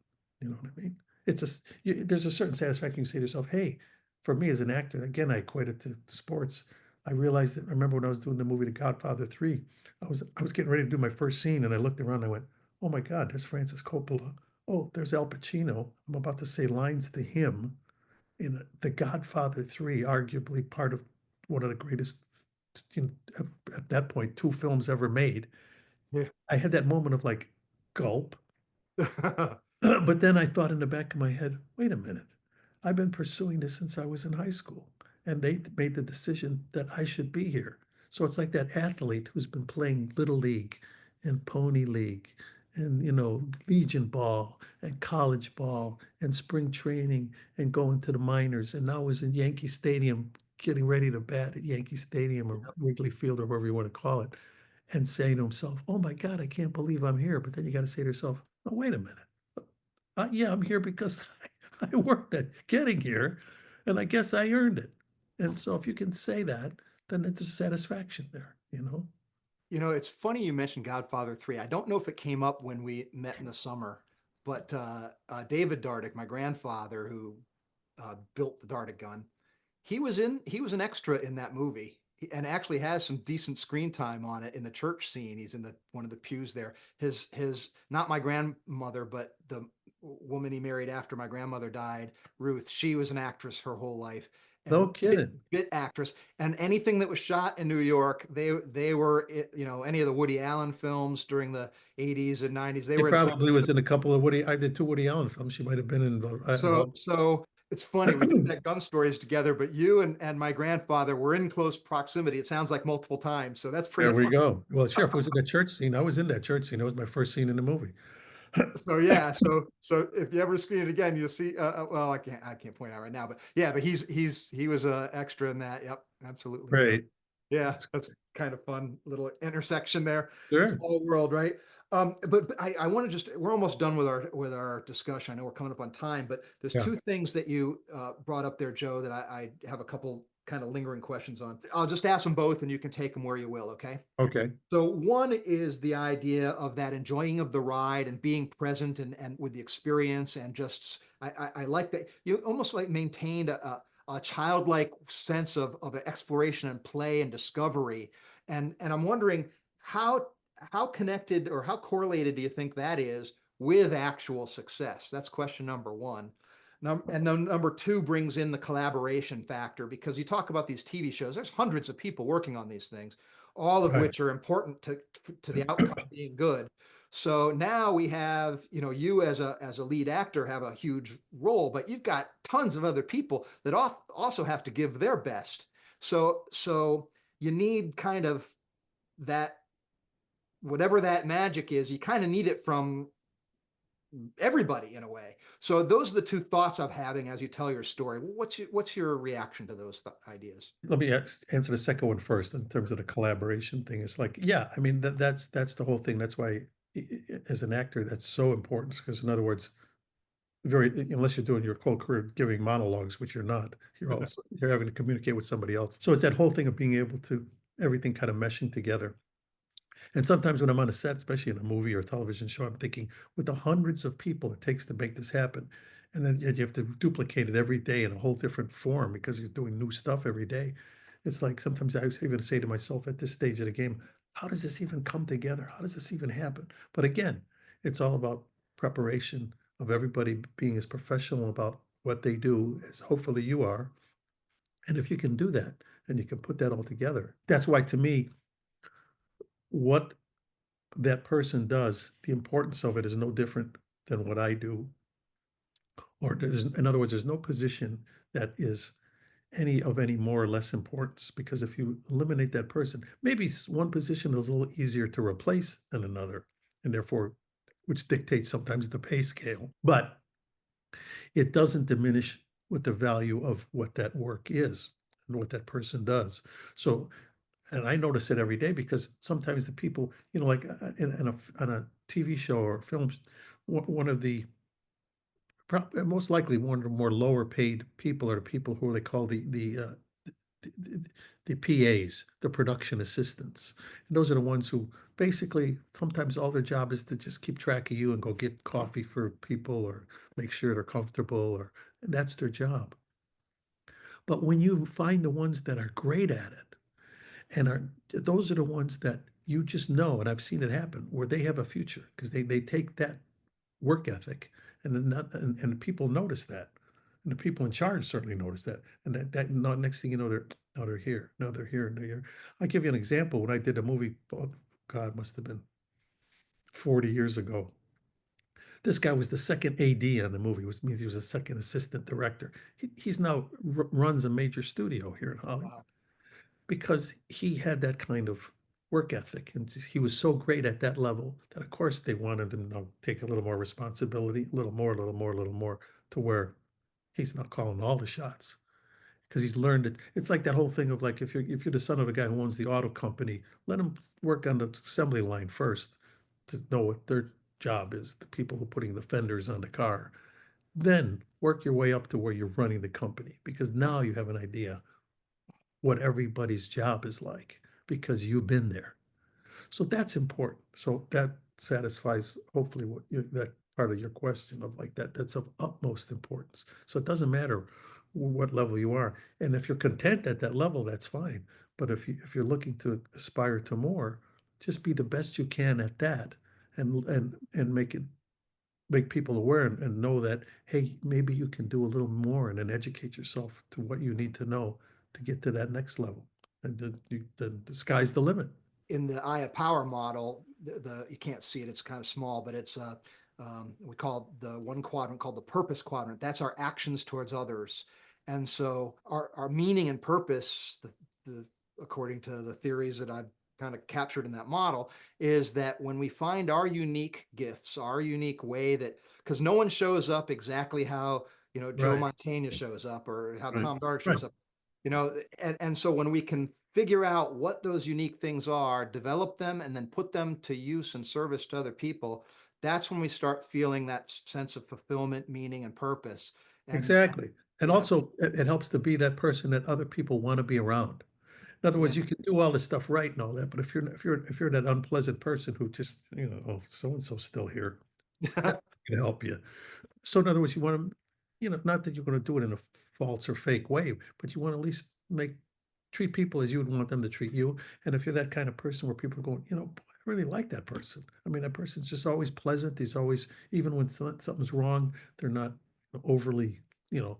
You know what I mean? There's a certain satisfaction you say to yourself, hey, for me as an actor, again, I equate it to sports. I realized that I remember when I was doing the movie The Godfather III, I was getting ready to do my first scene and I looked around and I went, oh my God, there's Francis Coppola. Oh, there's Al Pacino. I'm about to say lines to him in The Godfather III, arguably part of one of the greatest, you know, at that point, two films ever made. Yeah. I had that moment of like, gulp. But then I thought in the back of my head, wait a minute. I've been pursuing this since I was in high school, and they made the decision that I should be here. So it's like that athlete who's been playing Little League and Pony League and, Legion ball and college ball and spring training and going to the minors, and now is in Yankee Stadium getting ready to bat at Yankee Stadium or Wrigley Field or wherever you want to call it, and saying to himself, oh my God, I can't believe I'm here. But then you got to say to yourself, oh, wait a minute. Yeah, I'm here because I worked at getting here, and I guess I earned it. And so if you can say that, then it's a satisfaction there. It's funny you mentioned Godfather 3. I don't know if it came up when we met in the summer, but David Dardick, my grandfather, who built the Dardick gun, he was an extra in that movie and actually has some decent screen time on it in the church scene. He's in the one of the pews there. His not my grandmother, but the woman he married after my grandmother died, Ruth. She was an actress her whole life No and kidding. bit actress. And anything that was shot in New York, they were any of the Woody Allen films during the 80s and 90s. They She were in probably was in a couple of I did two Woody Allen films. She might have been involved. so it's funny we did that gun stories together, but you and my grandfather were in close proximity. It sounds like multiple times, so that's pretty There we funny. go. Well, Sheriff was in the church scene. I was in that church scene. It was my first scene in the movie. So yeah, so if you ever screen it again, you'll see. Well, I can't point out right now, but yeah, but he was a extra in that. Yep, absolutely. So Right. yeah, that's kind of fun little intersection there. Sure. Small world, right? But I want to we're almost done with our discussion. I know we're coming up on time, but there's Yeah. two things that you brought up there, Joe, that I have a couple kind of lingering questions on. I'll just ask them both, and you can take them where you will. Okay. Okay. So one is the idea of that enjoying of the ride and being present and with the experience and just I like that you almost like maintained a childlike sense of exploration and play and discovery. And I'm wondering how connected or how correlated do you think that is with actual success? That's question number one. And then number two brings in the collaboration factor because you talk about these TV shows, there's hundreds of people working on these things, all of Right. which are important to the outcome being good. So now we have, you as a lead actor have a huge role, but you've got tons of other people that also have to give their best. So you need kind of that whatever that magic is, you kind of need it from everybody in a way. So those are the two thoughts I'm having as you tell your story. What's your reaction to those ideas? Let me answer the second one first in terms of the collaboration thing. It's like, yeah, I mean, that's the whole thing. That's why, as an actor, that's so important. Because in other words, very unless you're doing your whole career giving monologues, which you're not, you're having to communicate with somebody else. So it's that whole thing of being able to everything kind of meshing together. And sometimes when I'm on a set, especially in a movie or a television show, I'm thinking with the hundreds of people it takes to make this happen. And then yet you have to duplicate it every day in a whole different form because you're doing new stuff every day. It's like sometimes I was even say to myself at this stage of the game, how does this even come together? How does this even happen? But again, it's all about preparation of everybody being as professional about what they do as hopefully you are. And if you can do that and you can put that all together, that's why to me, what that person does, the importance of it is no different than what I do. Or there's, in other words, there's no position that is any more or less importance because if you eliminate that person, maybe one position is a little easier to replace than another, and therefore, which dictates sometimes the pay scale. But it doesn't diminish what the value of what that work is and what that person does. So and I notice it every day because sometimes the people, like on a TV show or films, one of the most likely one of the more lower paid people are the people who they call the, the PAs, the production assistants. And those are the ones who basically sometimes all their job is to just keep track of you and go get coffee for people or make sure they're comfortable and that's their job. But when you find the ones that are great at it, and those are the ones that you just know, and I've seen it happen, where they have a future because they take that work ethic and and people notice that. And the people in charge certainly notice that. And next thing you know, they're here. No, they're here and they're here. I'll give you an example. When I did a movie, oh, God, must have been 40 years ago. This guy was the second AD on the movie, which means he was a second assistant director. He's now runs a major studio here in Hollywood Wow. because he had that kind of work ethic and he was so great at that level that of course they wanted him to take a little more responsibility, a little more, a little more, a little more, to where he's not calling all the shots because he's learned it. It's like that whole thing of like if you're the son of a guy who owns the auto company, let him work on the assembly line first to know what their job is, the people who are putting the fenders on the car. Then work your way up to where you're running the company because now you have an idea what everybody's job is like because you've been there. So that's important. So that satisfies hopefully that part of your question of like that's of utmost importance. So it doesn't matter what level you are. And if you're content at that level, that's fine. But if you're looking to aspire to more, just be the best you can at that and make people aware and know that, hey, maybe you can do a little more and then educate yourself to what you need to know to get to that next level. And the sky's the limit. In the Eye of Power model, you can't see it; it's kind of small, but it's we call the one quadrant called the purpose quadrant. That's our actions towards others, and so our meaning and purpose, the according to the theories that I've kind of captured in that model, is that when we find our unique gifts, our unique way that because no one shows up exactly how Joe Right, Mantegna shows up or how right, Tom Dart right. shows up, and so when we can figure out what those unique things are, develop them, and then put them to use and service to other people, that's when we start feeling that sense of fulfillment, meaning, and purpose. And Exactly. And yeah, also it helps to be that person that other people want to be around. In other yeah, words, you can do all this stuff right and all that, but if you're that unpleasant person who just, oh, so and so's still here, that's not gonna help you. So in other words, you want to, not that you're going to do it in a false or fake way, but you want to at least treat people as you would want them to treat you. And if you're that kind of person where people are going, boy, I really like that person. I mean, that person's just always pleasant. He's always, even when something's wrong, they're not overly, you know,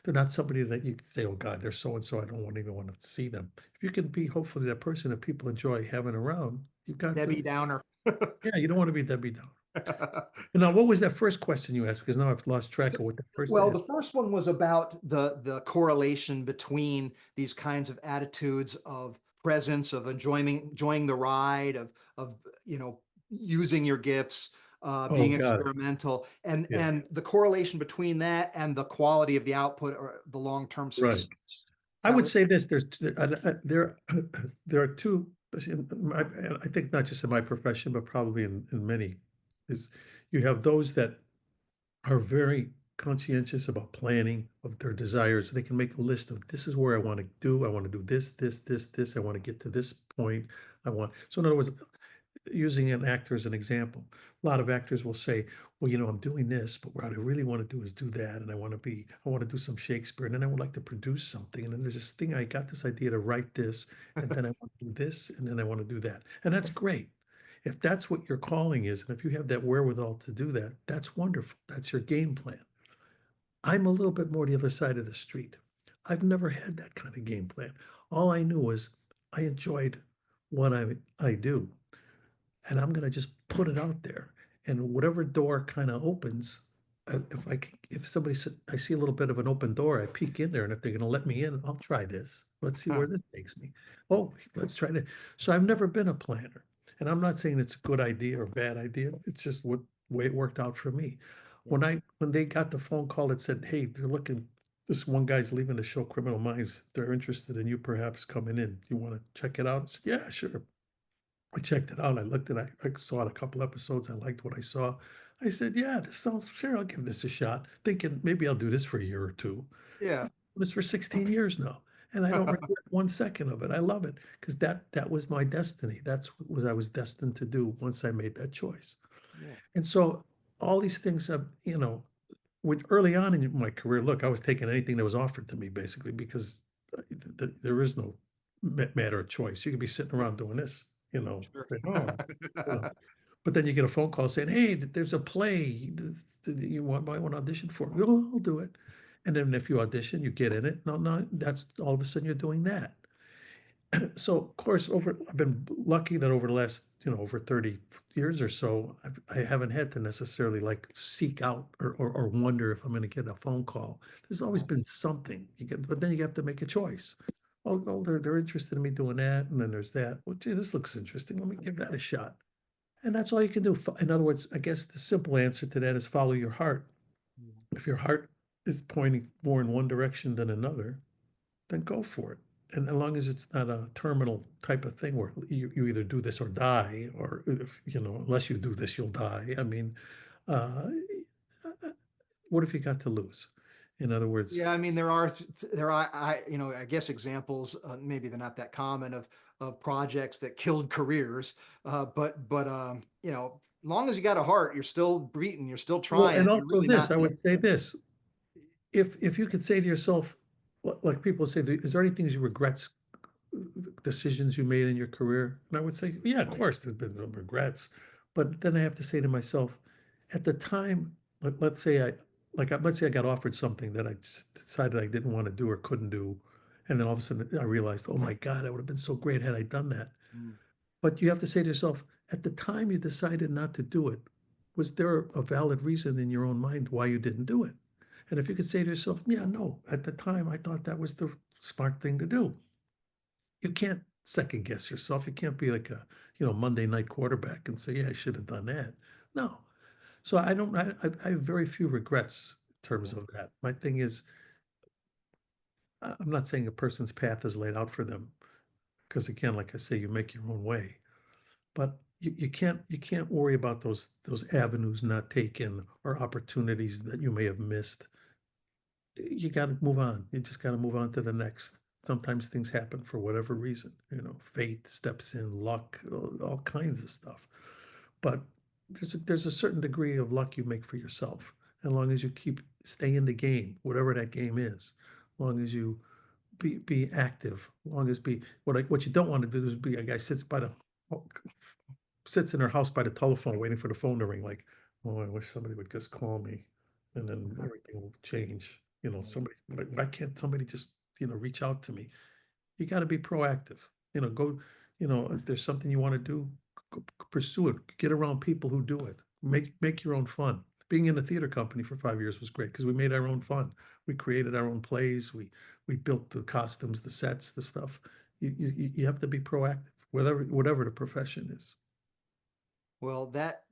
they're not somebody that you can say, oh God, they're so and so. I don't even want to see them. If you can be hopefully that person that people enjoy having around, you've got Debbie the, Downer. yeah, you don't want to be Debbie Downer. Now, what was that first question you asked? Because now I've lost track of what the first Well, the answer. first one was about the correlation between these kinds of attitudes of presence, of enjoying the ride, of using your gifts, Oh, being got it. experimental, and Yeah, and the correlation between that and the quality of the output or the long-term right. success. Is I that would what? say this, there there are two, I think not just in my profession, but probably in many, is you have those that are very conscientious about planning of their desires. They can make a list of this is where I want to do. I want to do this, this, this, this. I want to get to this point. So in other words, using an actor as an example, a lot of actors will say, well, I'm doing this, but what I really want to do is do that. And I want to do some Shakespeare. And then I would like to produce something. And then there's this thing, I got this idea to write this. And then I want to do this. And then I want to do that. And that's great. If that's what your calling is, and if you have that wherewithal to do that, that's wonderful. That's your game plan. I'm a little bit more the other side of the street. I've never had that kind of game plan. All I knew was I enjoyed what I do, and I'm gonna just put it out there. And whatever door kind of opens, if somebody said I see a little bit of an open door, I peek in there, and if they're gonna let me in, I'll try this. Let's see Huh. where this takes me. Oh, let's try to. So I've never been a planner, and I'm not saying it's a good idea or bad idea. It's just what way it worked out for me. Yeah. When they got the phone call that said, "Hey, they're looking." This one guy's leaving the show Criminal Minds. They're interested in you perhaps coming in. You want to check it out? I said, yeah, sure. I checked it out. I looked at it. I saw a couple episodes. I liked what I saw. I said, yeah, this sounds sure. I'll give this a shot, thinking maybe I'll do this for a year or two. Yeah. This for 16 years now, and I don't regret 1 second of it. I love it because that was my destiny. That's what was I was destined to do once I made that choice. Yeah. And so all these things have, with early on in my career, look, I was taking anything that was offered to me basically because there is no matter of choice. You could be sitting around doing this, Sure. say, oh, you know. But then you get a phone call saying, hey, there's a play might want to audition for. Oh, I'll do it. And then if you audition, you get in it. No, no, that's all of a sudden you're doing that. So of course, I've been lucky that over the last, over 30 years or so, I haven't had to necessarily like seek out or wonder if I'm going to get a phone call. There's always been something but then you have to make a choice. Oh, they're interested in me doing that, and then there's that. Well, gee, this looks interesting. Let me give that a shot. And that's all you can do. In other words, I guess the simple answer to that is follow your heart. If your heart is pointing more in one direction than another, then go for it. And as long as it's not a terminal type of thing where you either do this or die, or if, unless you do this, you'll die. I mean, uh, what have you got to lose? In other words, Yeah, I mean, there are, I guess examples, maybe they're not that common of projects that killed careers, but long as you got a heart, you're still breathing, you're still well, trying. and You're also really this, not. I would say this, if you could say to yourself, like people say, is there any things you regret decisions you made in your career? And I would say, yeah, of course, there's been some regrets. But then I have to say to myself, at the time, let's say let's say I got offered something that I decided I didn't want to do or couldn't do. And then all of a sudden I realized, oh my God, it would have been so great had I done that. Mm, But you have to say to yourself, at the time you decided not to do it, was there a valid reason in your own mind why you didn't do it? And if you could say to yourself, yeah, no, at the time I thought that was the smart thing to do, you can't second guess yourself. You can't be like a, Monday night quarterback and say, yeah, I should have done that. No. So I don't, I have very few regrets in terms yeah. of that. My thing is, I'm not saying a person's path is laid out for them because again, like I say, you make your own way, but you can't worry about those avenues not taken or opportunities that you may have missed. You got to move on. You just got to move on to the next. Sometimes things happen for whatever reason, fate steps in, luck, all kinds of stuff. But there's a certain degree of luck you make for yourself. As long as you stay in the game, whatever that game is, as long as you be active, as long as be what you don't want to do is be a guy sits in her house by the telephone waiting for the phone to ring, like, oh, I wish somebody would just call me, and then everything will change. Somebody, like, why can't somebody just, reach out to me? You got to be proactive. Go, if there's something you want to do, go pursue it. Get around people who do it. Make your own fun. Being in a theater company for 5 years was great because we made our own fun. We created our own plays. We built the costumes, the sets, the stuff. You have to be proactive, whatever the profession is. Well, that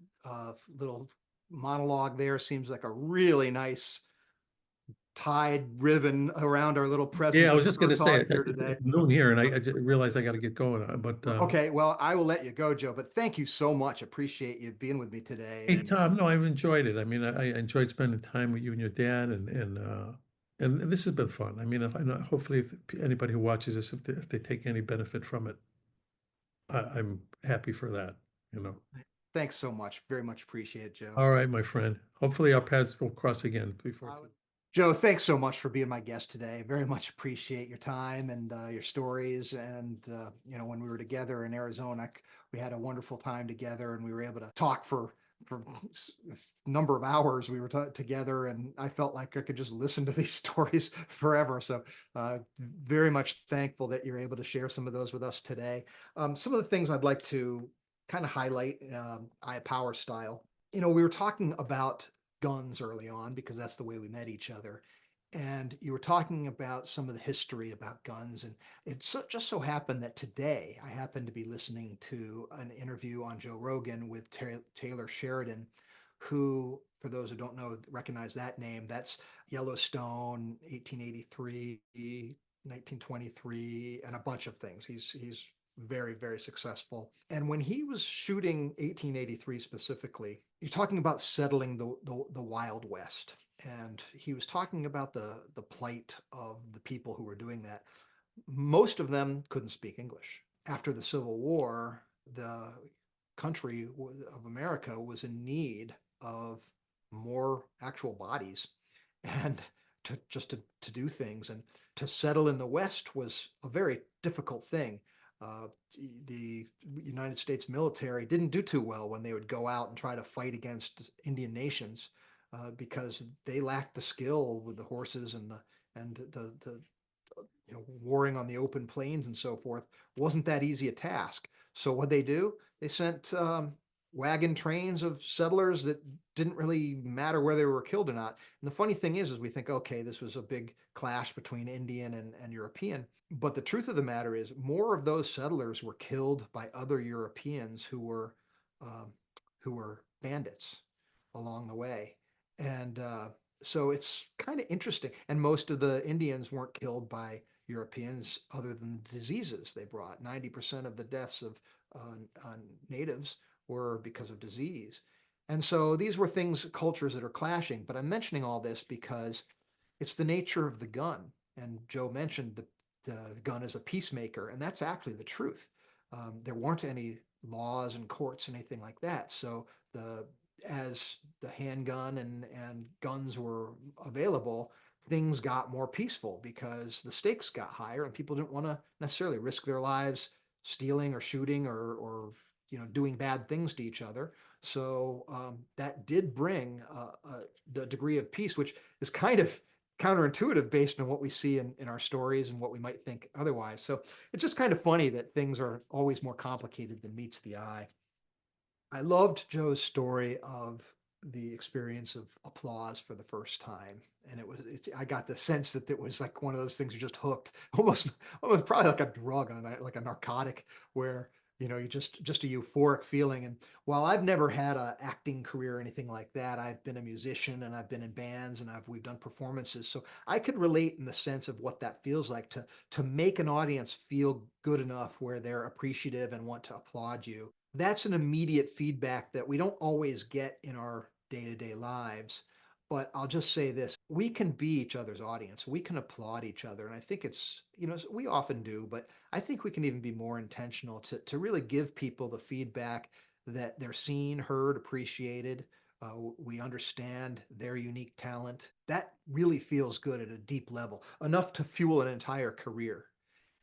little monologue there seems like a really nice tied ribbon around our little Yeah, I was just presidential going to say talk it. here It's today. noon here, and I just realized I got to get going. But Okay, well, I will let you go, Joe, but thank you so much. Appreciate you being with me today. hey, And Tom, no, I've enjoyed it. I mean, I enjoyed spending time with you and your dad, and this has been fun. I mean, I know, hopefully, if anybody who watches this, if they take any benefit from it, I'm happy for that. You know. thanks so much. Very much appreciate it, Joe. All right, my friend. Hopefully, our paths will cross again before Uh, too. Joe, thanks so much for being my guest today. Very much appreciate your time and your stories. And when we were together in Arizona, we had a wonderful time together, and we were able to talk for a number of hours. We were together, and I felt like I could just listen to these stories forever. So, very much thankful that you're able to share some of those with us today. Some of the things I'd like to kind of highlight, I Power style. We were talking about guns early on because that's the way we met each other. And you were talking about some of the history about guns. And just so happened that today I happened to be listening to an interview on Joe Rogan with Taylor Sheridan, who, for those who don't know, recognize that name. That's Yellowstone, 1883, 1923, and a bunch of things. He's very, very successful. And when he was shooting 1883 specifically, you're talking about settling the Wild West. And he was talking about the plight of the people who were doing that. Most of them couldn't speak English. After the Civil War, the country of America was in need of more actual bodies and to do things, and to settle in the West was a very difficult thing. Uh, the United States military didn't do too well when they would go out and try to fight against Indian nations because they lacked the skill with the horses and the warring on the open plains and so forth wasn't that easy a task. So what they do, they sent wagon trains of settlers that didn't really matter whether they were killed or not. And the funny thing is we think, okay, this was a big clash between Indian and European. But the truth of the matter is, more of those settlers were killed by other Europeans um, who were bandits along the way. And so it's kind of interesting. And most of the Indians weren't killed by Europeans other than the diseases they brought. 90% of the deaths of natives were because of disease. And so these were things, cultures that are clashing. But I'm mentioning all this because it's the nature of the gun. And Joe mentioned the gun as a peacemaker, and that's actually the truth. There weren't any laws and courts, anything like that. So the as the handgun and guns were available, things got more peaceful because the stakes got higher and people didn't want to necessarily risk their lives stealing or shooting or doing bad things to each other. So that did bring the degree of peace, which is kind of counterintuitive based on what we see in our stories and what we might think otherwise. So it's just kind of funny that things are always more complicated than meets the eye. I loved Joe's story of the experience of applause for the first time. And I got the sense that it was like one of those things you're just hooked, almost probably like a drug, like a narcotic, where you just a euphoric feeling. And while I've never had an acting career or anything like that, I've been a musician and I've been in bands and we've done performances, so I could relate in the sense of what that feels like to make an audience feel good enough where they're appreciative and want to applaud you. That's an immediate feedback that we don't always get in our day-to-day lives. But I'll just say this, we can be each other's audience. We can applaud each other. And I think we often do, but I think we can even be more intentional to really give people the feedback that they're seen, heard, appreciated. We understand their unique talent. That really feels good at a deep level, enough to fuel an entire career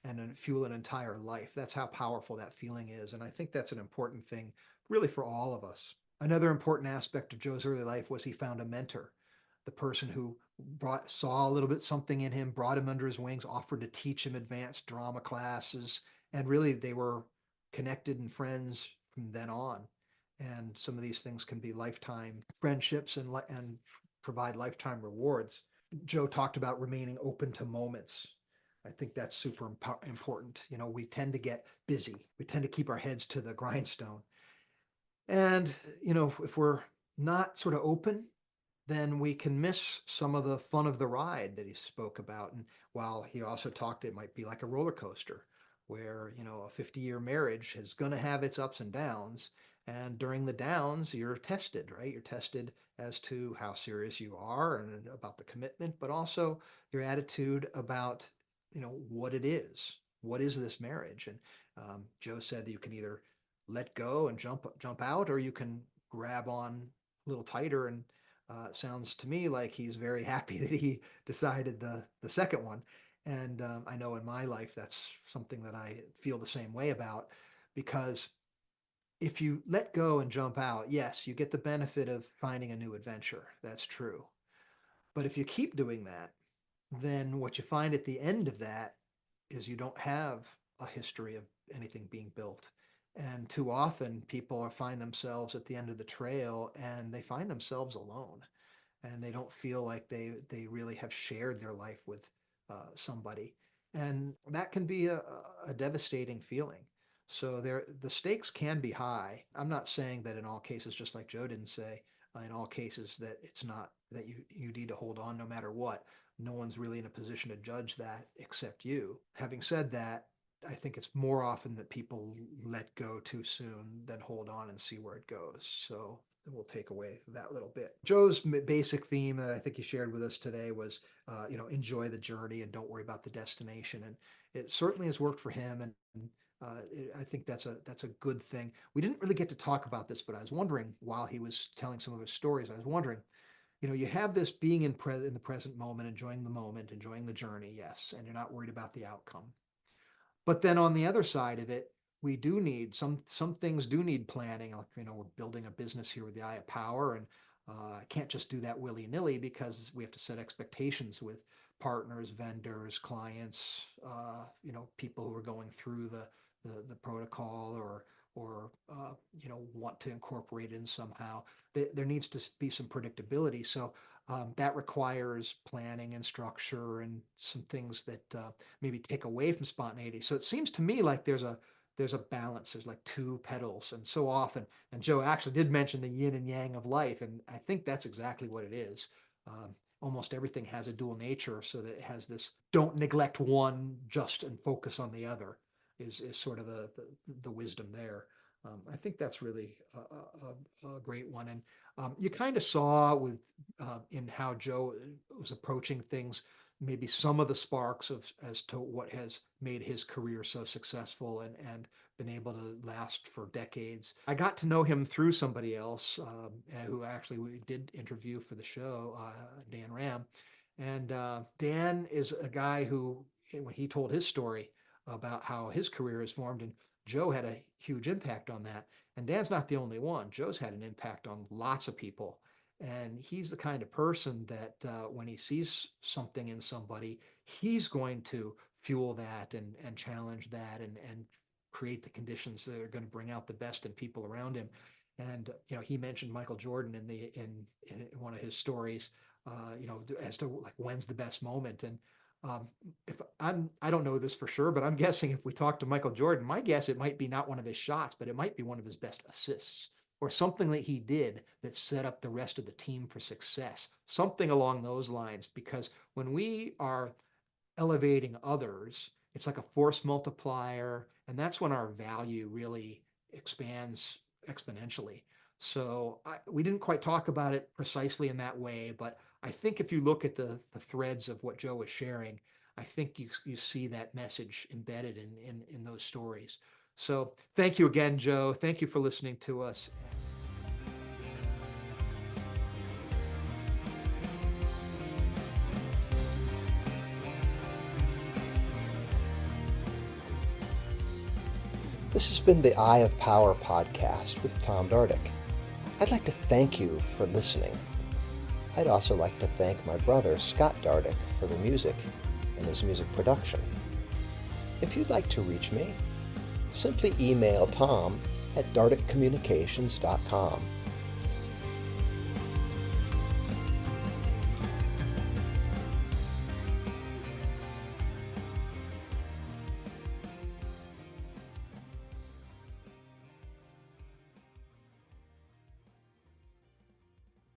and fuel an entire life. That's how powerful that feeling is. And I think that's an important thing, really, for all of us. Another important aspect of Joe's early life was he found a mentor, the person who saw a little bit something in him, brought him under his wings, offered to teach him advanced drama classes. And really, they were connected and friends from then on. And some of these things can be lifetime friendships and provide lifetime rewards. Joe talked about remaining open to moments. I think that's super important. We tend to get busy. We tend to keep our heads to the grindstone. And, if we're not sort of open, then we can miss some of the fun of the ride that he spoke about. And while he also talked, it might be like a roller coaster where, a 50-year marriage is going to have its ups and downs. And during the downs, you're tested, right? You're tested as to how serious you are and about the commitment, but also your attitude about, what it is. What is this marriage? And Joe said that you can either let go and jump out, or you can grab on a little tighter. And sounds to me like he's very happy that he decided the second one. And I know in my life that's something that I feel the same way about, because if you let go and jump out, yes, you get the benefit of finding a new adventure. That's true. But if you keep doing that, then what you find at the end of that is you don't have a history of anything being built. And too often people find themselves at the end of the trail and they find themselves alone, and they don't feel like they really have shared their life with somebody, and that can be a devastating feeling. So the stakes can be high. I'm not saying that in all cases, just like Joe didn't say, in all cases that it's not that you need to hold on no matter what. No one's really in a position to judge that except you. Having said that, I think it's more often that people let go too soon than hold on and see where it goes. So we'll take away that little bit. Joe's basic theme that I think he shared with us today was, enjoy the journey and don't worry about the destination. And it certainly has worked for him. And I think that's a good thing. We didn't really get to talk about this, but I was wondering while he was telling some of his stories, I was wondering, you have this being in the present moment, enjoying the moment, enjoying the journey, yes, and you're not worried about the outcome. But then on the other side of it, we do need some things do need planning. Like, we're building a business here with the Eye of Power, and I can't just do that willy nilly because we have to set expectations with partners, vendors, clients, people who are going through the protocol, or want to incorporate it in somehow. There needs to be some predictability. So that requires planning and structure and some things that maybe take away from spontaneity. So it seems to me like there's a balance. There's like two pedals, and so often. And Joe actually did mention the yin and yang of life, and I think that's exactly what it is. Almost everything has a dual nature, so that it has this don't neglect one just and focus on the other is sort of the wisdom there. I think that's really a great one. And you kind of saw with in how Joe was approaching things, maybe some of the sparks of as to what has made his career so successful and been able to last for decades. I got to know him through somebody else who actually we did interview for the show, Dan Ram. And Dan is a guy who, when he told his story about how his career is formed, and Joe had a huge impact on that. And Dan's not the only one. Joe's had an impact on lots of people. And he's the kind of person that when he sees something in somebody, he's going to fuel that and challenge that and create the conditions that are going to bring out the best in people around him. And he mentioned Michael Jordan in one of his stories, as to like when's the best moment. And if I don't know this for sure, but I'm guessing if we talk to Michael Jordan, my guess it might be not one of his shots, but it might be one of his best assists or something that he did that set up the rest of the team for success, something along those lines. Because when we are elevating others, it's like a force multiplier, and that's when our value really expands exponentially. So we didn't quite talk about it precisely in that way, but I think if you look at the threads of what Joe was sharing, I think you see that message embedded in those stories. So thank you again, Joe. Thank you for listening to us. This has been the Eye of Power podcast with Tom Dardick. I'd like to thank you for listening. I'd also like to thank my brother, Scott Dardick, for the music and his music production. If you'd like to reach me, simply email Tom at dardickcommunications.com.